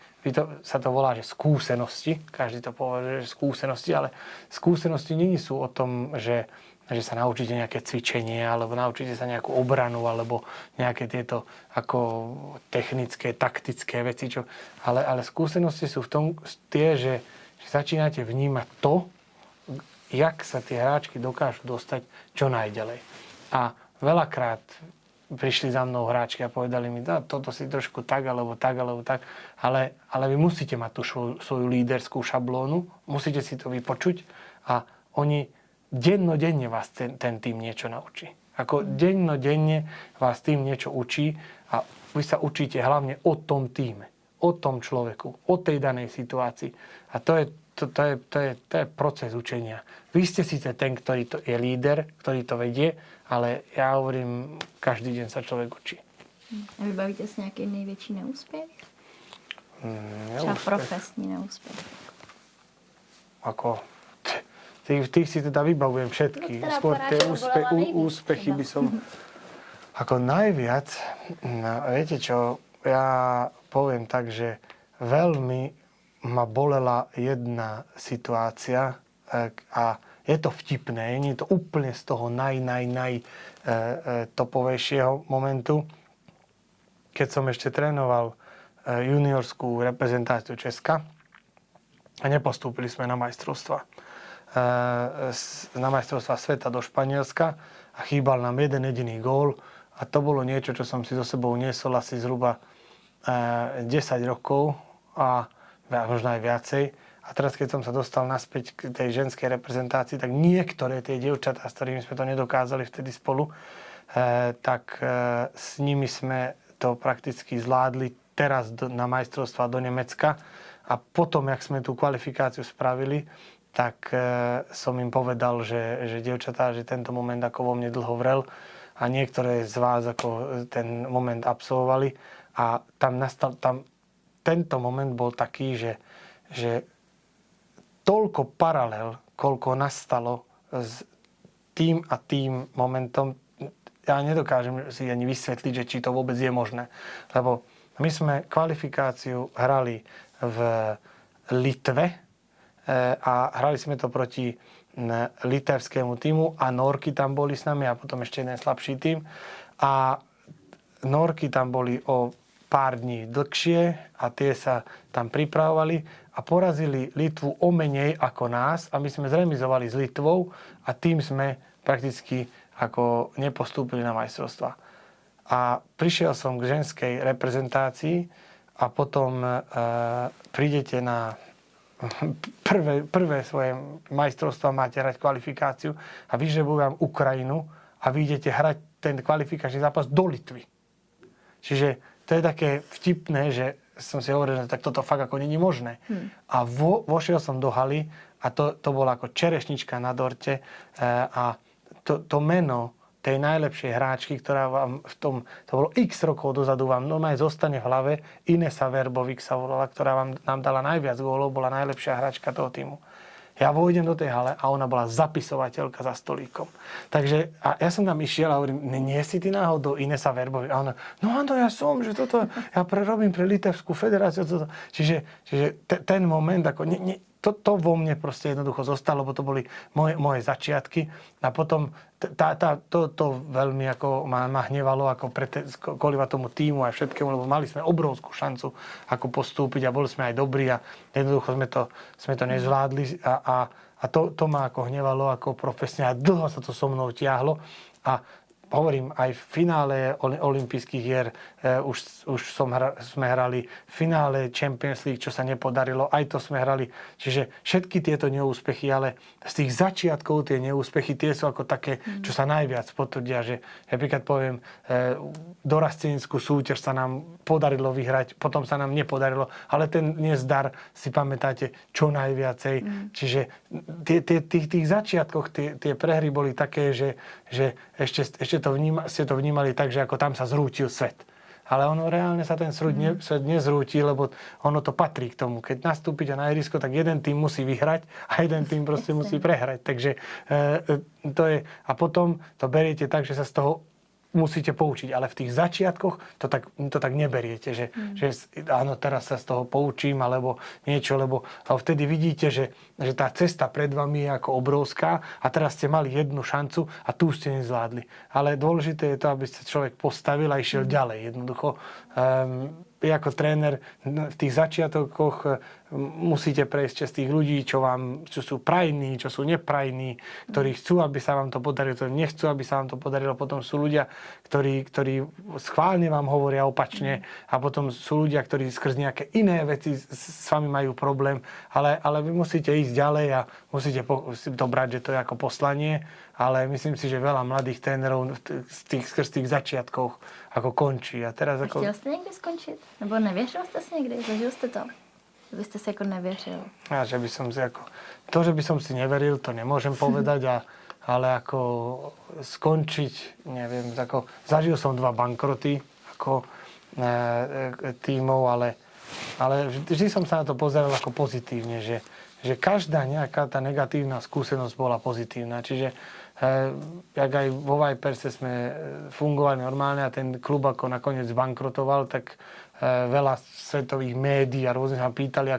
sa to volá, že skúsenosti, každý to považuje, že skúsenosti, ale skúsenosti nie sú o tom, že sa naučíte nejaké cvičenie, alebo naučíte sa nejakú obranu, alebo nejaké tieto ako technické, taktické veci, ale skúsenosti sú v tom tie, že začínate vnímať to, jak sa tie hráčky dokážu dostať čo najďalej. A veľakrát prišli za mnou hráčky a povedali mi, toto si trošku tak, alebo tak, ale vy musíte mať tú svoju líderskú šablónu, musíte si to vypočuť a oni dennodenne vás ten tým niečo naučí. Ako dennodenne vás tým niečo učí a vy sa učíte hlavne o tom týme, o tom človeku, o tej danej situácii. A to je proces učenia. Vy ste síce ten, ktorý je líder, ktorý to vedie, ale ja hovorím, každý deň sa človek učí. A vybavíte si nějaký největší neúspěch? Třeba profesní neúspěch. Ako, tých si teda vybavujem všetky. No, skôr tie úspechy by som... Ako najviac, viete čo, ja poviem tak, že veľmi ma bolela jedna situácia a je to vtipné, nie je to úplne z toho topovejšieho momentu. Keď som ešte trénoval juniorskú reprezentáciu Česka a nepostúpili sme na majstrovstva. Na majstrovstva sveta do Španielska a chýbal nám jeden jediný gól a to bolo niečo, čo som si so sebou niesol asi zhruba 10 rokov a možno aj viacej. A teraz, keď som sa dostal naspäť k tej ženskej reprezentácii, tak niektoré tie dievčatá, s ktorými sme to nedokázali vtedy spolu, tak s nimi sme to prakticky zvládli teraz na majstrovstvá do Nemecka. A potom, jak sme tú kvalifikáciu spravili, tak som im povedal, že dievčatá, že tento moment ako vo mne dlho vrel a niektoré z vás ako ten moment absolvovali. A tento moment bol taký, že toľko paralel, koľko nastalo s tým a tým momentom, ja nedokážem si ani vysvetliť, že či to vôbec je možné. Lebo my sme kvalifikáciu hrali v Litve a hrali sme to proti litevskému týmu a Norky tam boli s nami a potom ešte jeden slabší tým. A Norky tam boli o pár dní dlhšie a tie sa tam pripravovali a porazili Litvu o menej ako nás a my sme zremizovali s Litvou a tým sme prakticky ako nepostúpili na majstrovstvá. A prišiel som k ženskej reprezentácii a potom prídete na prvé svoje majstrovstvá, máte hrať kvalifikáciu a vyžrebujú vám Ukrajinu a vy idete hrať ten kvalifikačný zápas do Litvy. Čiže to je také vtipné, že som si hovoril, že tak toto fakt ako není možné. A vošiel som do haly a to bola ako čerešnička na dorte a to meno tej najlepšej hráčky, ktorá vám to bolo x rokov dozadu, vám normálne zostane v hlave. Inesa Verbovík sa volala, ktorá nám dala najviac gólov, bola najlepšia hráčka toho týmu. Ja vojdem do tej hale a ona bola zapisovateľka za stolíkom. Takže a ja som tam išiel a hovorím, nie si ty náhodou Inesa Verbovík? A ona, no áno, ja som, že toto, ja robím pre Litevskú federáciu. Toto. Čiže ten moment, ako to vo mne proste jednoducho zostalo, lebo to boli moje začiatky. A potom to veľmi ako ma hnevalo ako kvôli tomu týmu aj všetkému, lebo mali sme obrovskú šancu ako postúpiť a boli sme aj dobrí a jednoducho sme to nezvládli a to ma ako hnevalo ako profesne a dlho sa to so mnou tiahlo a hovorím, aj v finále olympijských hier sme hrali, v finále Champions League, čo sa nepodarilo, aj to sme hrali. Čiže všetky tieto neúspechy, ale z tých začiatkov tie neúspechy, tie sú ako také, čo sa najviac potvrdia, že napríklad poviem, dorasteneckú súťaž sa nám podarilo vyhrať, potom sa nám nepodarilo, ale ten nezdar si pamätáte čo najviacej. Čiže tých začiatkoch tie prehry boli také, že ešte ste to vnímali tak, že ako tam sa zrútil svet. Ale ono reálne sa ten svet nezrúti, lebo ono to patrí k tomu. Keď nastúpite na ihrisko, tak jeden tým musí vyhrať a jeden tým proste musí prehrať. Takže to je... A potom to beriete tak, že sa z toho musíte poučiť, ale v tých začiatkoch to tak neberiete, že áno, teraz sa z toho poučím, alebo niečo, lebo vtedy vidíte, že tá cesta pred vami je ako obrovská a teraz ste mali jednu šancu a tu ste nezvládli. Ale dôležité je to, aby ste človek postavil a išiel ďalej. Jednoducho, vy ako tréner v tých začiatkoch musíte prejsť cez tých ľudí, čo sú prajní, čo sú neprajní, ktorí chcú, aby sa vám to podarilo, ktorí nechcú, aby sa vám to podarilo. Potom sú ľudia, ktorí schválne vám hovoria opačne a potom sú ľudia, ktorí skrz nejaké iné veci s vami majú problém, ale vy musíte ísť ďalej a musíte to brať, že to je ako poslanie, ale myslím si, že veľa mladých trénerov skrz tých začiatkoch ako končí. A teraz ako... Chtěl jste někdy skončit? Nebo nevěřil jste si někdy? Zažil jste to? Vy ste si ako neveril. Že by som si to, že by som si neveril, to nemôžem povedať, ale ako skončiť, neviem, zažil som 2 bankroty ako tímov, ale vždy som sa na to pozeral ako pozitívne, že každá nejaká tá negatívna skúsenosť bola pozitívna. Čiže jak aj vo Viperse sme fungovali normálne a ten klub ako nakoniec bankrotoval, tak veľa svetových médií a rôzne sa pýtali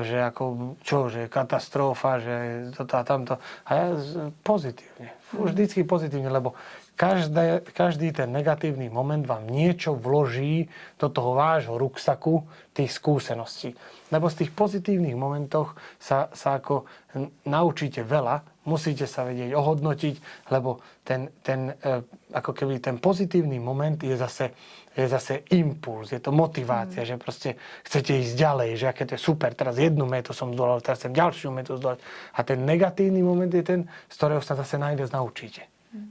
že katastrofa, že toto a tamto. A ja pozitívne. Vždycky pozitívne, lebo každý ten negatívny moment vám niečo vloží do toho vášho ruksaku tých skúseností. Lebo z tých pozitívnych momentoch sa ako naučíte veľa, musíte sa vedieť ohodnotiť, lebo ako keby ten pozitívny moment je zase impuls, je to motivácia, že proste chcete ísť ďalej, že aké to je super, teraz jednu metu som zdolal, teraz chcem ďalšiu metu zdolať. A ten negatívny moment je ten, z ktorého sa zase najviac naučíte.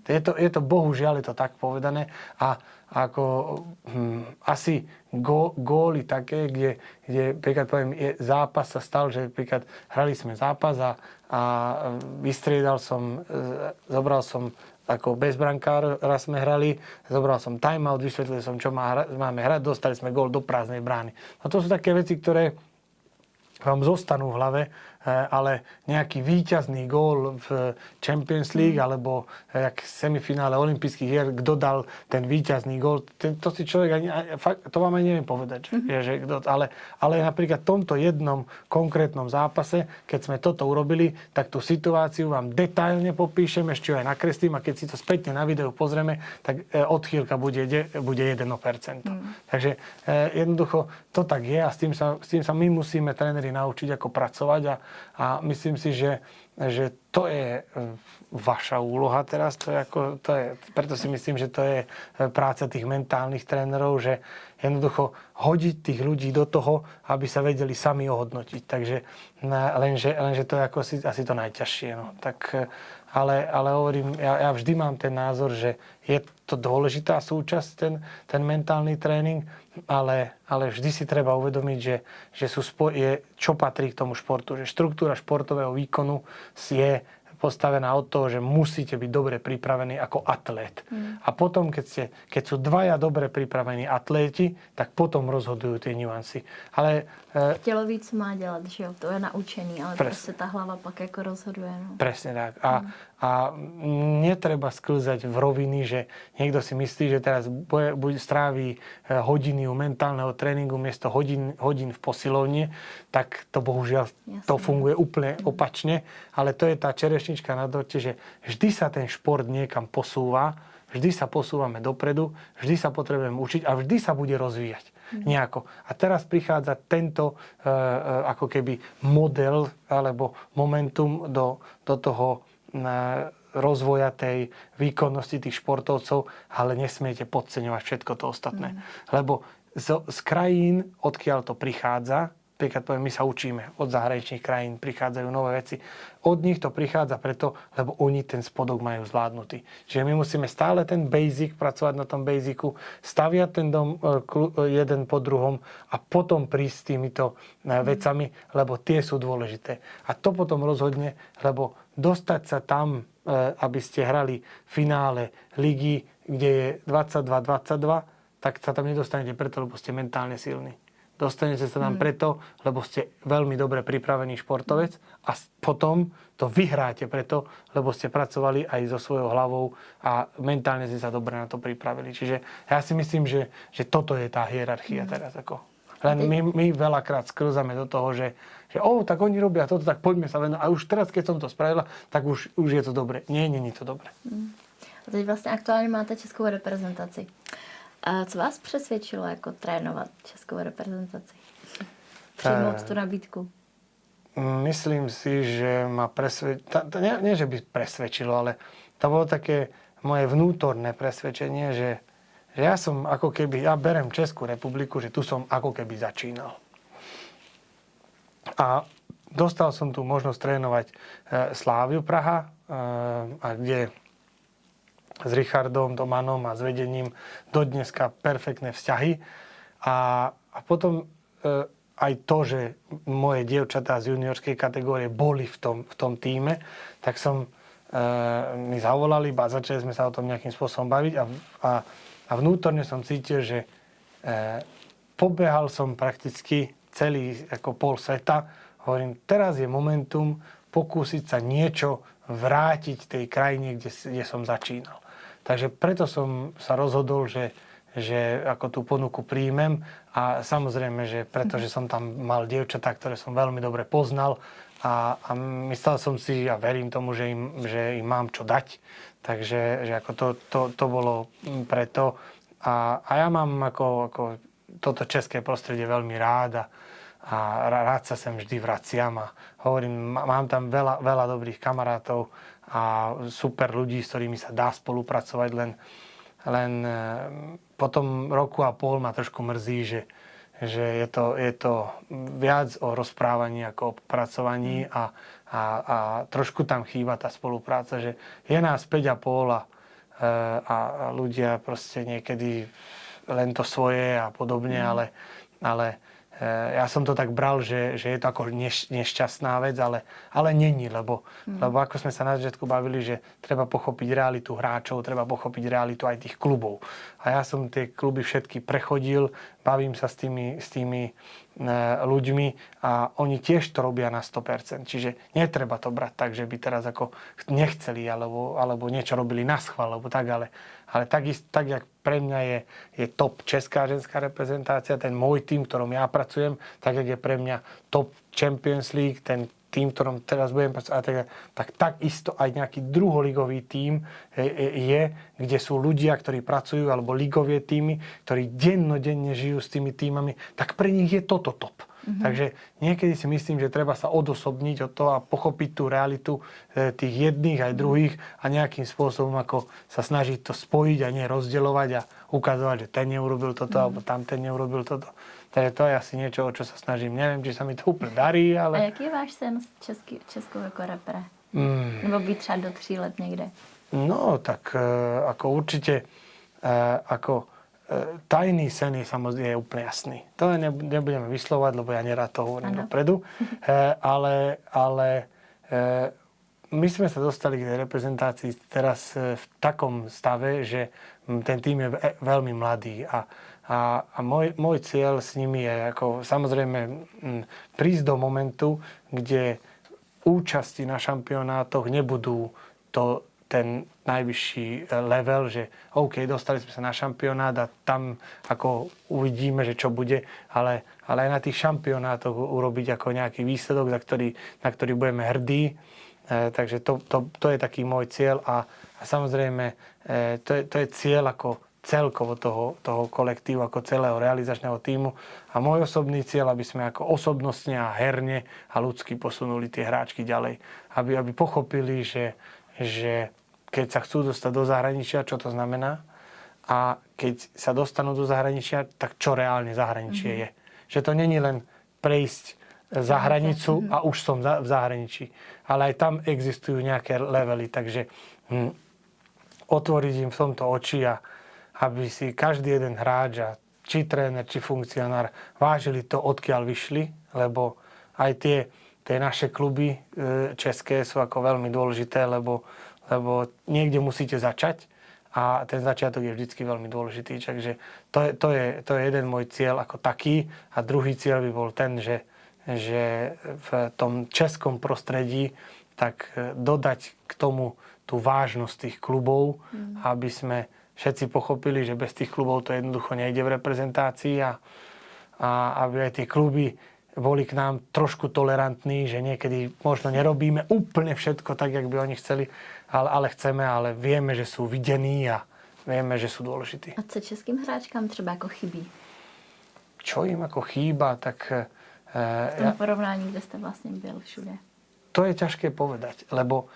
Je to bohužiaľ, je to tak povedané a ako asi góly také, kde príklad poviem, zápas sa stal, že príklad hrali sme zápas a vystriedal som, zobral som ako bezbrankár, raz sme hrali, zobral som timeout, vysvetlil som, čo máme hrať, dostali sme gól do prázdnej brány. No to sú také veci, ktoré vám zostanú v hlave, ale nejaký víťazný gól v Champions League alebo jak semifinále olympijských hier, kto dal ten víťazný gól, to si človek to vám aj neviem povedať, že kto, ale napríklad v tomto jednom konkrétnom zápase, keď sme toto urobili, tak tú situáciu vám detailne popíšem, ešte aj nakreslím a keď si to spätne na videu pozrieme, tak odchýlka bude 1%. Takže jednoducho to tak je a s tým sa my musíme tréneri naučiť, ako pracovať a myslím si, že to je vaša úloha teraz. Preto si myslím, že to je práca tých mentálnych trénerov, že jednoducho hodiť tých ľudí do toho, aby sa vedeli sami ohodnotiť. Takže lenže to je ako asi to najťažšie. No. Tak, ale hovorím, ja vždy mám ten názor, že je to dôležitá súčasť, ten mentálny tréning, ale vždy si treba uvedomiť, že čo patrí k tomu športu. Že štruktúra športového výkonu je postavená od toho, že musíte byť dobre pripravení ako atlét. A potom, keď sú dvaja dobre pripravení atléti, tak potom rozhodujú tie nuancy. Ale tělo víc má dělat, že jo? To je naučený, ale prostě ta hlava pak jako rozhoduje. No. Presne tak. A netreba sklzať v roviny, že niekto si myslí, že teraz stráví hodiny u mentálneho tréningu miesto hodín v posilovni, tak to bohužiaľ to funguje úplne opačne. Ale to je tá čerešnička na dorte, že vždy sa ten šport niekam posúva, vždy sa posúvame dopredu, vždy sa potrebujeme učiť a vždy sa bude rozvíjať nejako. A teraz prichádza tento ako keby model alebo momentum do toho rozvoja tej výkonnosti tých športovcov, ale nesmiete podceňovať všetko to ostatné. Lebo z krajín, odkiaľ to prichádza, napríklad poviem, my sa učíme od zahraničných krajín, prichádzajú nové veci. Od nich to prichádza preto, lebo oni ten spodok majú zvládnutý. Čiže my musíme stále ten basic, pracovať na tom basicu, staviať ten dom jeden po druhom a potom prísť s týmito vecami, lebo tie sú dôležité. A to potom rozhodne, lebo dostať sa tam, aby ste hrali v finále ligy, kde je 22-22, tak sa tam nedostanete preto, lebo ste mentálne silní. Dostanete sa tam preto, lebo ste veľmi dobre pripravený športovec a potom to vyhráte preto, lebo ste pracovali aj so svojou hlavou a mentálne ste sa dobre na to pripravili. Čiže ja si myslím, že toto je tá hierarchia teraz. Len my veľakrát sklzame do toho, že tak oni robia toto, tak poďme sa venovať. A už teraz, keď som to spravila, tak už je to dobre. Nie, není to dobre. A teď vlastně aktuálně máte českou reprezentaci. A co vás přesvědčilo jako trénovat českou reprezentaci? Přijmout tu nabídku? Myslím si, že ma presvedčilo, nie že by presvedčilo, ale to bolo také moje vnútorné presvedčenie, že ja som ako keby, ja berem Českú republiku, že tu som ako keby začínal. A dostal som tu možnosť trénovať Sláviu Praha, a kde s Richardom Tomanom a s vedením do dneska perfektné vzťahy. A potom aj to, že moje dievčatá z juniorskej kategórie boli v tom tíme, tak mi zavolali a začali sme sa o tom nejakým spôsobom baviť a vnútorne som cítil, že pobehal som prakticky celý ako pol sveta. Hovorím, teraz je momentum pokúsiť sa niečo vrátiť tej krajine, kde som začínal. Takže preto som sa rozhodol, že ako tú ponuku príjmem a samozrejme, že pretože som tam mal dievčatá, ktoré som veľmi dobre poznal a myslel som si a verím tomu, že im mám čo dať. Takže že ako to bolo preto. A ja mám ako toto české prostredie veľmi rád a rád sa sem vždy vraciam a hovorím, mám tam veľa dobrých kamarátov a super ľudí, s ktorými sa dá spolupracovať, len po tom roku a pol ma trošku mrzí, že je to viac o rozprávaní ako o pracovaní a trošku tam chýba tá spolupráca, že je nás 5,5 a ľudia proste niekedy len to svoje a podobne, ale ja som to tak bral, že je to ako nešťastná vec, ale není, lebo ako sme sa na začiatku bavili, že treba pochopiť realitu hráčov, treba pochopiť realitu aj tých klubov. A ja som tie kluby všetky prechodil, bavím sa s tými ľuďmi a oni tiež to robia na 100%. Čiže netreba to brať tak, že by teraz ako nechceli alebo niečo robili naschvál, alebo tak, ale tak, jak pre mňa je top česká ženská reprezentácia, ten môj tým, v ktorom ja pracujem, tak, jak je pre mňa top Champions League, ten tým, v ktorom teraz budem pracovať, tak takisto aj nejaký druholigový tým je, kde sú ľudia, ktorí pracujú, alebo ligové týmy, ktorí dennodenne žijú s tými týmami, tak pre nich je toto top. Takže niekedy si myslím, že treba sa odosobniť od toho a pochopiť tú realitu tých jedných aj druhých a nejakým spôsobom ako sa snažiť to spojiť a nie rozdeľovať a ukazovať, že ten neurobil toto alebo tamten neurobil toto. Takže to je asi niečo, o čo sa snažím. Neviem, či sa mi to úplne darí, ale... A jaký je váš sen s českou jako repre? Nebo být třeba do 3 let někde? No, tak ako určite tajný sen je samozrejme úplne jasný. To nebudeme vyslovať, lebo ja nerád to hovorím dopredu. Ale my sme sa dostali k tej reprezentácii teraz v takom stave, že ten tým je veľmi mladý a môj cieľ s nimi je ako samozrejme prísť do momentu, kde účasti na šampionátoch nebudú ten najvyšší level, že OK, dostali sme sa na šampionát a tam ako uvidíme, že čo bude, ale aj na tých šampionátoch urobiť ako nejaký výsledok, na ktorý budeme hrdí. Takže to je taký môj cieľ a samozrejme to je cieľ ako celkovo toho kolektívu, ako celého realizačného tímu a môj osobný cieľ, aby sme ako osobnostne a herne a ľudsky posunuli tie hráčky ďalej. Aby pochopili, že keď sa chcú dostať do zahraničia, čo to znamená. A keď sa dostanú do zahraničia, tak čo reálne zahraničie je. Že to není len prejsť za hranicu a už som v zahraničí. Ale aj tam existujú nejaké levely, takže otvoriť im v tomto oči a aby si každý jeden hráč, a či tréner, či funkcionár vážili to, odkiaľ vyšli, lebo aj tie naše kluby české sú ako veľmi dôležité, lebo niekde musíte začať a ten začiatok je vždycky veľmi dôležitý. Takže to je jeden môj cieľ ako taký a druhý cieľ by bol ten, že v tom českom prostredí tak dodať k tomu tú vážnosť tých klubov, aby sme všetci pochopili, že bez tých klubov to jednoducho nejde v reprezentácii a aby aj tie kluby boli k nám trošku tolerantní, že niekedy možno nerobíme úplne všetko tak, jak by oni chceli, ale chceme, ale vieme, že sú videní a vieme, že sú dôležití. A co českým hráčkám třeba jako chybí? Čo im ako chýba, tak V tom porovnání, kde jste vlastně byl všude. To je ťažké povedať, lebo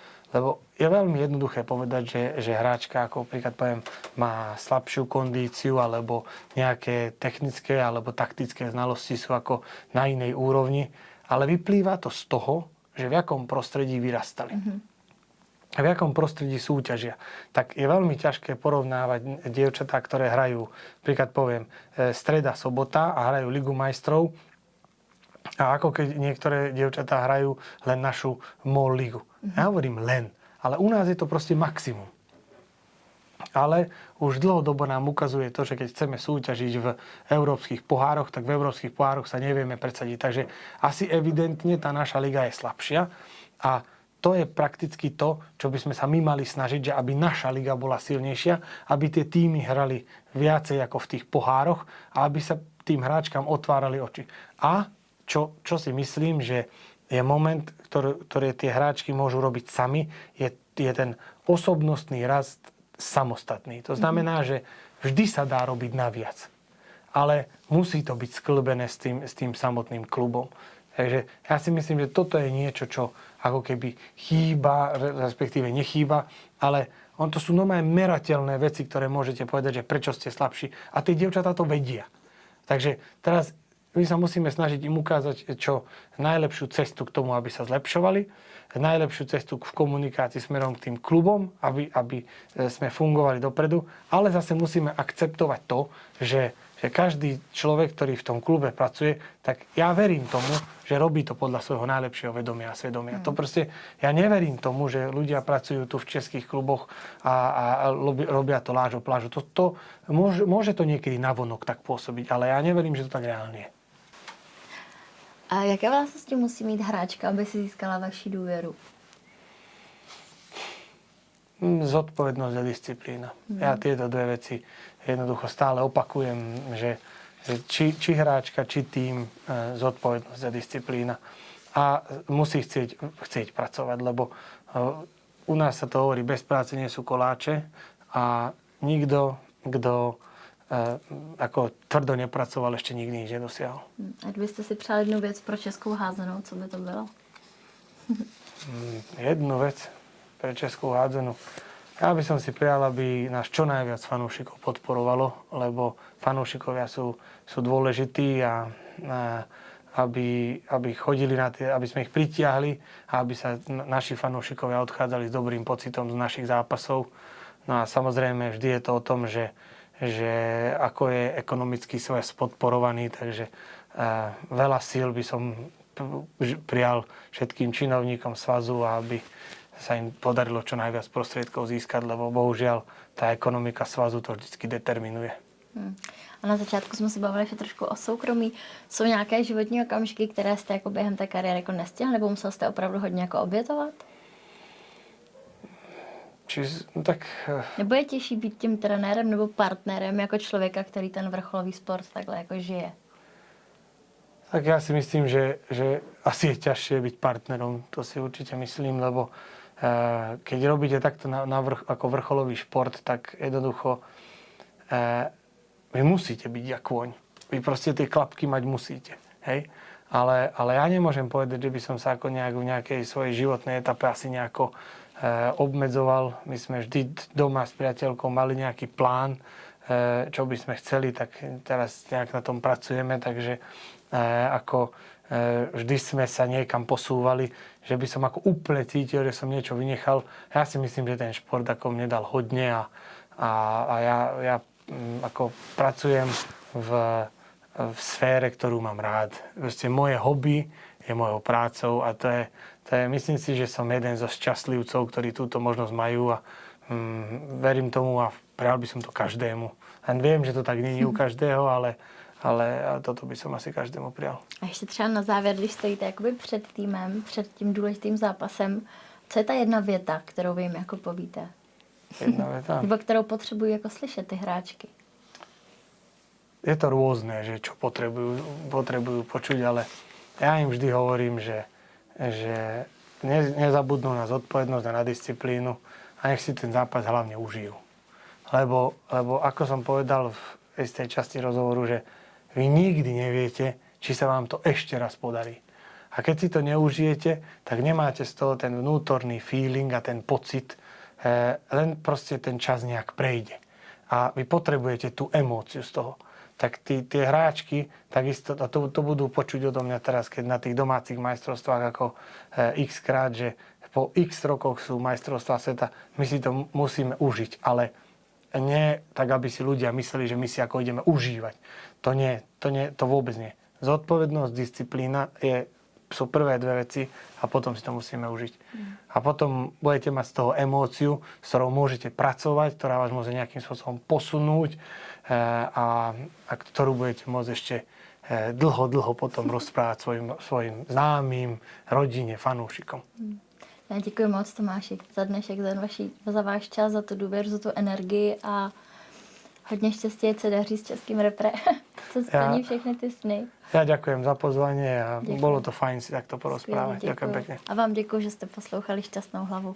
je veľmi jednoduché povedať, že hráčka, ako príklad poviem, má slabšiu kondíciu alebo nejaké technické alebo taktické znalosti sú ako na inej úrovni, ale vyplýva to z toho, že v jakom prostredí vyrastali. A v jakom prostredí súťažia. Tak je veľmi ťažké porovnávať dievčatá, ktoré hrajú, príklad poviem, streda, sobota a hrajú Ligu majstrov, a ako keď niektoré dievčatá hrajú len našu MOL ligu. Ja hovorím len, ale u nás je to proste maximum. Ale už dlhodobo nám ukazuje to, že keď chceme súťažiť v európskych pohároch, tak v európskych pohároch sa nevieme predsadiť. Takže asi evidentne tá naša liga je slabšia a to je prakticky to, čo by sme sa my mali snažiť, že aby naša liga bola silnejšia, aby tie týmy hrali viacej ako v tých pohároch a aby sa tým hráčkam otvárali oči. A čo si myslím, že je moment, ktoré tie hráčky môžu robiť sami, je ten osobnostný rast samostatný. To znamená, že vždy sa dá robiť naviac. Ale musí to byť sklbené s tým samotným klubom. Takže ja si myslím, že toto je niečo, čo ako keby chýba, respektíve nechýba, ale to sú normálne merateľné veci, ktoré môžete povedať, že prečo ste slabší. A tie dievčatá to vedia. Takže teraz my sa musíme snažiť im ukázať čo najlepšiu cestu k tomu, aby sa zlepšovali, najlepšiu cestu v komunikácii smerom k tým klubom, aby sme fungovali dopredu, ale zase musíme akceptovať to, že každý človek, ktorý v tom klube pracuje, tak ja verím tomu, že robí to podľa svojho najlepšieho vedomia a svedomia. To proste, ja neverím tomu, že ľudia pracujú tu v českých kluboch a robia to lážo plážo. Môže to niekedy navonok tak pôsobiť, ale ja neverím, že to tak reálne je. A jaké vlastnosti musí mít hráčka, aby si získala vaši důvěru? Zodpovednosť a disciplína. Ja tieto dve veci jednoducho stále opakujem, že či hráčka, či tým, zodpovednosť a disciplína. A musí chcieť pracovať, lebo u nás sa to hovorí, bez práce nie sú koláče a nikto, kto ako tvrdo nepracoval, ešte nikdy nič nedosiahol. A kdybyste si přál jednu věc pro českou házenou, co by to bylo? Jednu vec pre českú hádzenú. Ja by som si prijal, aby nás čo najviac fanúšikov podporovalo, lebo fanúšikovia sú dôležití a aby chodili aby sme ich pritiahli a aby sa naši fanúšikovia odchádzali s dobrým pocitom z našich zápasov. No a samozrejme vždy je to o tom, že ako je ekonomický svet podporovaný, takže veľa síl by som prijal všetkým činovníkom svazu, aby sa im podarilo čo najviac prostriedkov získať, lebo bohužiaľ tá ekonomika svazu to vždycky determinuje. A na začátku jsme se bavili ještě trošku o soukromí. Jsou nějaké životní okamžiky, které jste jako během té kariéry jako nestihl, nebo musel jste opravdu hodně jako obětovat? Nebo je těžší být tím trenérem nebo partnerem jako člověka, který ten vrcholový sport takhle jako žije? Tak ja si myslím, že asi je ťažšie byť partnerom. To si určite myslím, lebo keď robíte takto ako vrcholový šport, tak jednoducho vy musíte byť jak kôň. Vy proste tie klapky mať musíte. Hej? ale ja nemôžem povedať, že by som sa ako nejak v nejakej svojej životnej etape asi nejako obmedzoval. My sme vždy doma s priateľkou mali nejaký plán, čo by sme chceli, tak teraz nejak na tom pracujeme, takže vždy sme sa niekam posúvali, že by som ako úplne cítil, že som niečo vynechal. Ja si myslím, že ten šport ako mne dal hodne a ja ako pracujem v sfére, ktorú mám rád. Proste moje hobby je mojou prácou a to je, myslím si, že som jeden zo šťastlivcov, ktorí túto možnosť majú a verím tomu a prijal by som to každému. Len viem, že to tak nie je u každého, ale toto by som asi každému prijal. A ještě třeba na závěr, když stojíte jakoby před týmem, před tím důležitým zápasem, co je ta jedna věta, kterou vy jim jako povíte? Jedna věta? Nebo kterou potřebují jako slyšet ty hráčky? Je to rôzne, že čo potrebujú počuť, ale ja im vždy hovorím, že nezabudnú na zodpovednosť a na disciplínu a nech si ten zápas hlavne užijú. Lebo ako som povedal v istej časti rozhovoru, že vy nikdy neviete, či sa vám to ešte raz podarí. A keď si to neužijete, tak nemáte z toho ten vnútorný feeling a ten pocit, len proste ten čas nejak prejde. A vy potrebujete tú emóciu z toho. Tak tie hráčky, takisto, a to budú počuť odo mňa teraz, keď na tých domácich majstrovstvách ako x krát, že po x rokoch sú majstrovstvá sveta, my si to musíme užiť, ale nie tak, aby si ľudia mysleli, že my si ako ideme užívať. To vôbec nie. Zodpovednosť, disciplína sú prvé dve veci a potom si to musíme užiť. A potom budete mať z toho emóciu, s ktorou môžete pracovať, ktorá vás môže nejakým spôsobom posunúť a ktorú budete môcť ešte dlho potom rozprávať svojim známym, rodine, fanúšikom. Já děkuji moc, Tomáši, za dnešek, za váš čas, za tu důvěru, za tu energii a hodně štěstí, ať se daří s českým repre. Co splní všechny ty sny. Ja ďakujem za pozvanie a bolo to fajn si takto porozprávať. Ďakujem pekne. A vám děkuji, že jste poslouchali Šťastnou hlavu.